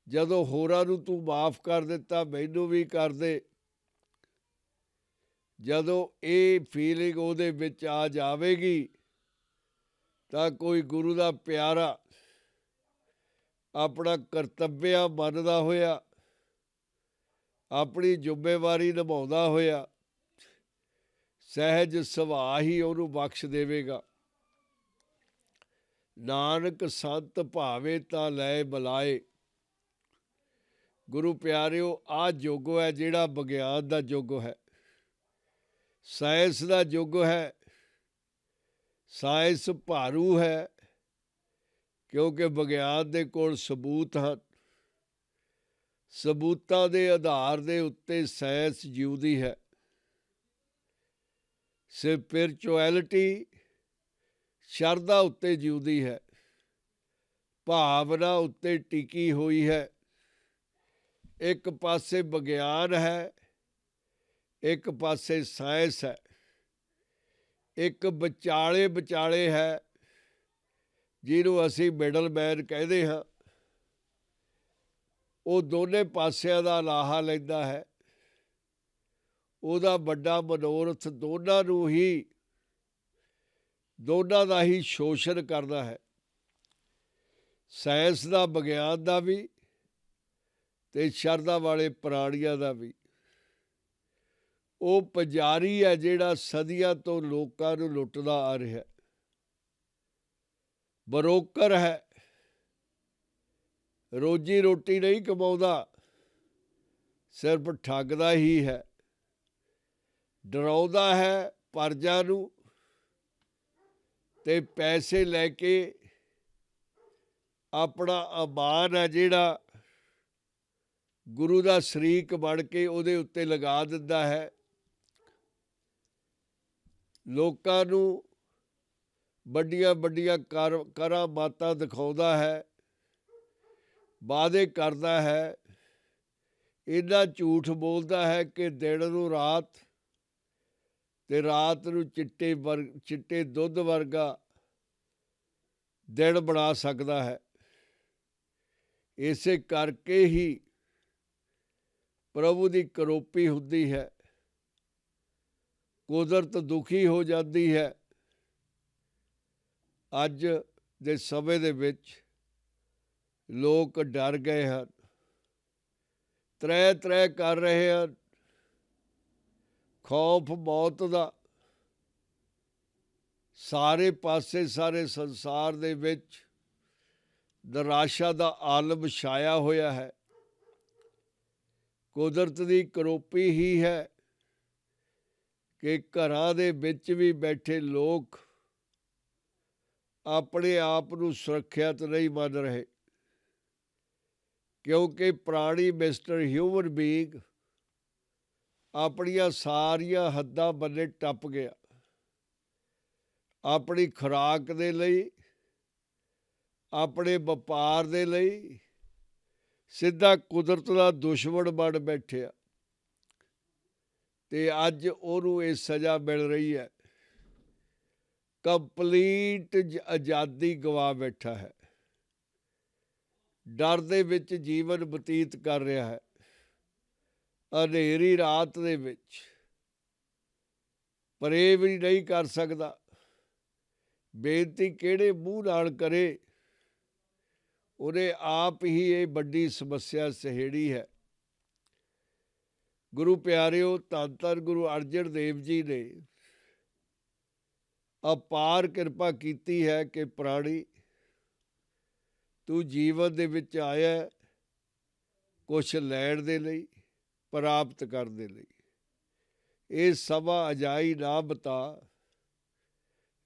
ਜਦੋਂ ਹੋਰਾਂ ਨੂੰ ਤੂੰ ਮਾਫ ਕਰ ਦਿੱਤਾ, ਮੈਨੂੰ ਵੀ ਕਰ ਦੇ। ਜਦੋਂ ਇਹ ਫੀਲਿੰਗ ਉਹਦੇ ਵਿੱਚ ਆ ਜਾਵੇਗੀ, ਤਾਂ ਕੋਈ ਗੁਰੂ ਦਾ ਪਿਆਰਾ ਆਪਣਾ ਕਰਤੱਵਿਆ ਮੰਨਦਾ ਹੋਇਆ, ਆਪਣੀ ਜ਼ਿੰਮੇਵਾਰੀ ਨਿਭਾਉਂਦਾ ਹੋਇਆ, ਸਹਿਜ ਸੁਭਾਅ ਹੀ ਉਹਨੂੰ ਬਖਸ਼ ਦੇਵੇਗਾ। ਨਾਨਕ ਸੰਤ ਭਾਵੇ ਤਾਂ ਲੈ ਬੁਲਾਏ। ਗੁਰੂ ਪਿਆਰਿਓ, ਆਹ ਯੁੱਗ ਹੈ ਜਿਹੜਾ ਵਿਗਿਆਨ ਦਾ ਯੁੱਗ ਹੈ, ਸਾਇੰਸ ਦਾ ਯੁੱਗ ਹੈ। ਸਾਇੰਸ ਭਾਰੂ ਹੈ, ਕਿਉਂਕਿ ਵਿਗਿਆਨ ਦੇ ਕੋਲ ਸਬੂਤ ਹਨ। ਸਬੂਤਾਂ ਦੇ ਆਧਾਰ ਦੇ ਉੱਤੇ ਸਾਇੰਸ ਜਿਉਂਦੀ ਹੈ। ਸਪਿਰਚੁਅਲਿਟੀ ਸ਼ਰਧਾ ਉੱਤੇ ਜਿਉਂਦੀ ਹੈ, ਭਾਵਨਾ ਉੱਤੇ ਟਿਕੀ ਹੋਈ ਹੈ। ਇੱਕ ਪਾਸੇ ਵਿਗਿਆਨ ਹੈ, ਇੱਕ ਪਾਸੇ ਸਾਇੰਸ ਹੈ। ਇੱਕ ਵਿਚਾਲੇ ਹੈ, ਜਿਹਨੂੰ ਅਸੀਂ ਮਿਡਲ ਮੈਨ ਕਹਿੰਦੇ ਹਾਂ। ਉਹ ਦੋਨੇ ਪਾਸਿਆਂ ਦਾ ਲਾਹਾ ਲੈਂਦਾ ਹੈ। ਉਹਦਾ ਵੱਡਾ ਮਨੋਰਥ ਦੋਨਾਂ ਦਾ ਹੀ ਸ਼ੋਸ਼ਣ ਕਰਦਾ ਹੈ, ਸਾਇੰਸ ਦਾ, ਵਿਗਿਆਨ ਦਾ ਵੀ, ਤੇ ਸ਼ਰਧਾ ਵਾਲੇ ਪ੍ਰਾਣੀਆਂ ਦਾ ਵੀ। ਉਹ ਪੁਜਾਰੀ ਹੈ ਜਿਹੜਾ ਸਦੀਆਂ ਤੋਂ ਲੋਕਾਂ ਨੂੰ ਲੁੱਟਦਾ ਆ ਰਿਹਾ, ਬਰੋਕਰ ਹੈ, ਰੋਜੀ ਰੋਟੀ ਨਹੀਂ ਕਮਾਉਂਦਾ, ਸਿਰਫ ਠੱਗਦਾ ਹੀ ਹੈ। ਡਰਾਉਂਦਾ ਹੈ ਪਰਜਾ ਨੂੰ, ਤੇ ਪੈਸੇ ਲੈ ਕੇ ਆਪਣਾ ਅਮਾਨ ਹੈ ਜਿਹੜਾ ਗੁਰੂ ਦਾ ਸ਼ਰੀਕ ਬਣ ਕੇ ਉਹਦੇ ਉੱਤੇ ਲਗਾ ਦਿੰਦਾ ਹੈ। ਲੋਕਾਂ ਨੂੰ ਵੱਡੀਆਂ ਵੱਡੀਆਂ ਕਰਾਮਾਤਾਂ ਦਿਖਾਉਂਦਾ ਹੈ, ਵਾਅਦੇ ਕਰਦਾ ਹੈ, ਇੰਨਾ ਝੂਠ ਬੋਲਦਾ ਹੈ ਕਿ ਦਿਨ ਨੂੰ ਰਾਤ ਤੇ ਰਾਤ ਨੂੰ ਚਿੱਟੇ ਦੁੱਧ ਵਰਗਾ ਦਿਨ ਬਣਾ ਸਕਦਾ ਹੈ। ਇਸੇ ਕਰਕੇ ਹੀ ਪ੍ਰਭੂ ਦੀ ਕਰੋਪੀ ਹੁੰਦੀ ਹੈ, ਕੁਦਰਤ ਦੁਖੀ ਹੋ ਜਾਂਦੀ ਹੈ। ਅੱਜ ਦੇ ਸਮੇਂ ਦੇ ਵਿੱਚ ਲੋਕ ਡਰ ਗਏ ਹਨ, ਤ੍ਰੈ ਕਰ ਰਹੇ ਹਨ, ਖੌਫ ਮੌਤ ਦਾ ਸਾਰੇ ਪਾਸੇ, ਸਾਰੇ ਸੰਸਾਰ ਦੇ ਵਿੱਚ ਨਿਰਾਸ਼ਾ ਦਾ ਆਲਮ ਛਾਇਆ ਹੋਇਆ ਹੈ। ਕੁਦਰਤ ਦੀ ਕਰੋਪੀ ਹੀ ਹੈ ਕਿ ਘਰਾਂ ਦੇ ਵਿੱਚ ਵੀ ਬੈਠੇ ਲੋਕ ਆਪਣੇ ਆਪ ਨੂੰ ਸੁਰੱਖਿਅਤ ਨਹੀਂ ਮੰਨ ਰਹੇ, ਕਿਉਂਕਿ ਪ੍ਰਾਣੀ ਮਿਸਟਰ ਹਿਊਮਨ ਬੀਇੰਗ ਆਪਣੀਆਂ ਸਾਰੀਆਂ ਹੱਦਾਂ ਬੰਨੇ ਟੱਪ ਗਿਆ। ਆਪਣੀ ਖੁਰਾਕ ਦੇ ਲਈ, ਆਪਣੇ ਵਪਾਰ ਦੇ ਲਈ ਸਿੱਧਾ ਕੁਦਰਤ ਦਾ ਦੁਸ਼ਮਣ ਬਣ ਬੈਠਿਆ, ਤੇ ਅੱਜ ਉਹਨੂੰ ਇਹ ਸਜ਼ਾ ਮਿਲ ਰਹੀ ਹੈ। ਕੰਪਲੀਟ ਆਜ਼ਾਦੀ ਗਵਾ ਬੈਠਾ ਹੈ, ਡਰ ਦੇ ਵਿੱਚ ਜੀਵਨ ਬਤੀਤ ਕਰ ਰਿਹਾ ਹੈ। ਹਨੇਰੀ ਰਾਤ ਦੇ ਵਿੱਚ ਪਰੇ ਵੀ ਨਹੀਂ ਕਰ ਸਕਦਾ। ਬੇਨਤੀ ਕਿਹੜੇ ਮੂੰਹ ਨਾਲ ਕਰੇ? ਉਹਨੇ ਆਪ ਹੀ ਇਹ ਵੱਡੀ ਸਮੱਸਿਆ ਸਹੇੜੀ ਹੈ। ਗੁਰੂ ਪਿਆਰਿਓ, ਧੰਨ ਧੰਨ ਗੁਰੂ ਅਰਜਨ ਦੇਵ ਜੀ ਨੇ ਅਪਾਰ ਕਿਰਪਾ ਕੀਤੀ ਹੈ ਕਿ ਪ੍ਰਾਣੀ, ਤੂੰ ਜੀਵਨ ਦੇ ਵਿੱਚ ਆਇਆ ਕੁਛ ਲੈਣ ਦੇ ਲਈ, ਪ੍ਰਾਪਤ ਕਰਨ ਦੇ ਲਈ। ਇਹ ਸਮਾਂ ਅਜਾਈ ਨਾ ਬਤਾ,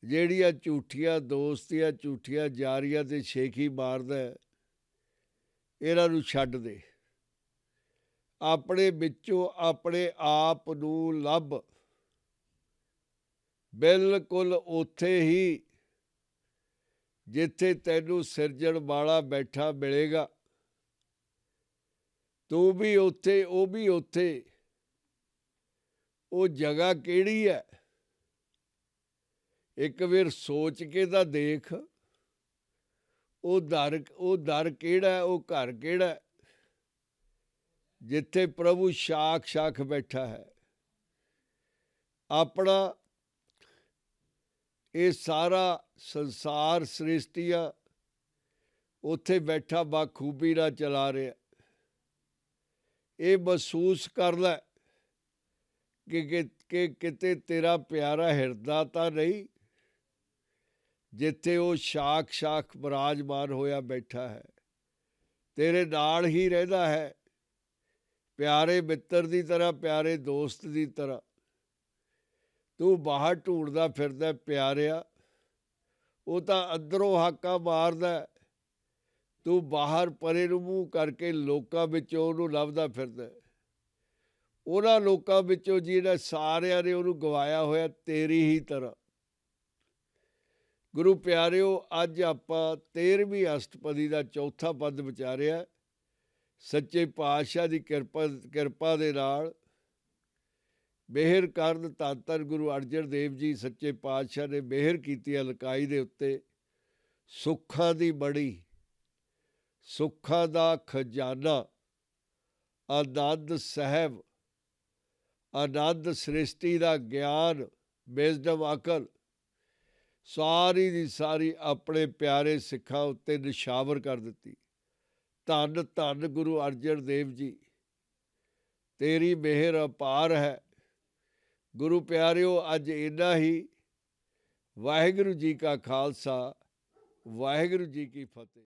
ਜਿਹੜੀਆਂ ਝੂਠੀਆਂ ਦੋਸਤੀਆਂ, ਝੂਠੀਆਂ ਯਾਰੀਆਂ ਤੇ ਸ਼ੇਖੀ ਮਾਰਦਾ, ਇਹਨਾਂ ਨੂੰ ਛੱਡ ਦੇ। ਆਪਣੇ ਵਿੱਚੋਂ ਆਪਣੇ ਆਪ ਨੂੰ ਲੱਭ। ਬਿਲਕੁਲ ਉੱਥੇ ਹੀ ਜਿੱਥੇ ਤੈਨੂੰ ਸਿਰਜਣ ਵਾਲਾ ਬੈਠਾ ਮਿਲੇਗਾ। ਤੂੰ ਵੀ ਉੱਥੇ, ਉਹ ਵੀ ਉੱਥੇ। ਉਹ ਜਗ੍ਹਾ ਕਿਹੜੀ ਹੈ? ਇੱਕ ਵਾਰ ਸੋਚ ਕੇ ਤਾਂ ਦੇਖ। ਉਹ ਦਰ ਕਿਹੜਾ, ਉਹ ਘਰ ਕਿਹੜਾ ਜਿੱਥੇ ਪ੍ਰਭੂ ਸਾਖ ਬੈਠਾ ਹੈ। ਆਪਣਾ ਇਹ ਸਾਰਾ ਸੰਸਾਰ ਸ੍ਰਿਸ਼ਟੀਆਂ ਉੱਥੇ ਬੈਠਾ ਬਾਖੂਬੀ ਨਾਲ ਚਲਾ ਰਿਹਾ। ਇਹ ਮਹਿਸੂਸ ਕਰ ਲੈ ਕਿ ਕਿਤੇ ਤੇਰਾ ਪਿਆਰਾ ਹਿਰਦਾ ਤਾਂ ਨਹੀਂ, ਜਿੱਥੇ ਉਹ ਸਾਖ ਬਿਰਾਜਮਾਨ ਹੋਇਆ ਬੈਠਾ ਹੈ, ਤੇਰੇ ਨਾਲ ਹੀ ਰਹਿੰਦਾ ਹੈ, ਪਿਆਰੇ ਮਿੱਤਰ ਦੀ ਤਰ੍ਹਾਂ, ਪਿਆਰੇ ਦੋਸਤ ਦੀ ਤਰ੍ਹਾਂ। ਤੂੰ ਬਾਹਰ ਢੂੰਡਦਾ ਫਿਰਦਾ ਪਿਆਰਿਆ, ਉਹ ਤਾਂ ਅੰਦਰੋਂ ਹਾਕਾਂ ਮਾਰਦਾ। ਤੂੰ ਬਾਹਰ ਪਰੇ ਨੂੰ ਮੂੰਹ ਕਰਕੇ ਲੋਕਾਂ ਵਿੱਚੋਂ ਉਹਨੂੰ ਲੱਭਦਾ ਫਿਰਦਾ। ਉਹਨਾਂ ਲੋਕਾਂ ਵਿੱਚੋਂ ਜਿਹਨਾਂ ਸਾਰਿਆਂ ਨੇ ਉਹਨੂੰ ਗਵਾਇਆ ਹੋਇਆ, ਤੇਰੀ ਹੀ ਤਰ੍ਹਾਂ। ਗੁਰੂ ਪਿਆਰਿਓ, ਅੱਜ ਆਪਾਂ 13ਵੀਂ ਅਸ਼ਟਪਦੀ ਦਾ ਚੌਥਾ ਪਦ ਵਿਚਾਰਿਆ। ਸੱਚੇ ਪਾਤਸ਼ਾਹ ਦੀ ਕਿਰਪਾ ਦੇ ਨਾਲ ਮਿਹਰ ਕਰਨ ਧੰਨ ਧੰਨ ਗੁਰੂ ਅਰਜਨ ਦੇਵ ਜੀ ਸੱਚੇ ਪਾਤਸ਼ਾਹ ਨੇ ਮਿਹਰ ਕੀਤੀ ਅਲਕਾਈ ਦੇ ਉੱਤੇ। ਸੁੱਖਾਂ ਦੀ ਬੜੀ, ਸੁੱਖਾਂ ਦਾ ਖਜ਼ਾਨਾ, ਆਨੰਦ ਸਾਹਿਬ, ਆਨੰਦ ਸ੍ਰਿਸ਼ਟੀ ਦਾ ਗਿਆਨ, ਵਿਜ਼ਡਮ, ਅਕਲ, ਸਾਰੀ ਦੀ ਸਾਰੀ ਆਪਣੇ ਪਿਆਰੇ ਸਿੱਖਾਂ ਉੱਤੇ ਨਿਸ਼ਾਵਰ ਕਰ ਦਿੱਤੀ। ਧੰਨ ਧੰਨ ਗੁਰੂ ਅਰਜਨ ਦੇਵ ਜੀ, ਤੇਰੀ ਮਿਹਰ ਅਪਾਰ ਹੈ। ਗੁਰੂ ਪਿਆਰਿਓ, ਅੱਜ ਇੰਨਾ ਹੀ। ਵਾਹਿਗੁਰੂ ਜੀ ਕਾ ਖਾਲਸਾ, ਵਾਹਿਗੁਰੂ ਜੀ ਕੀ ਫਤਿਹ।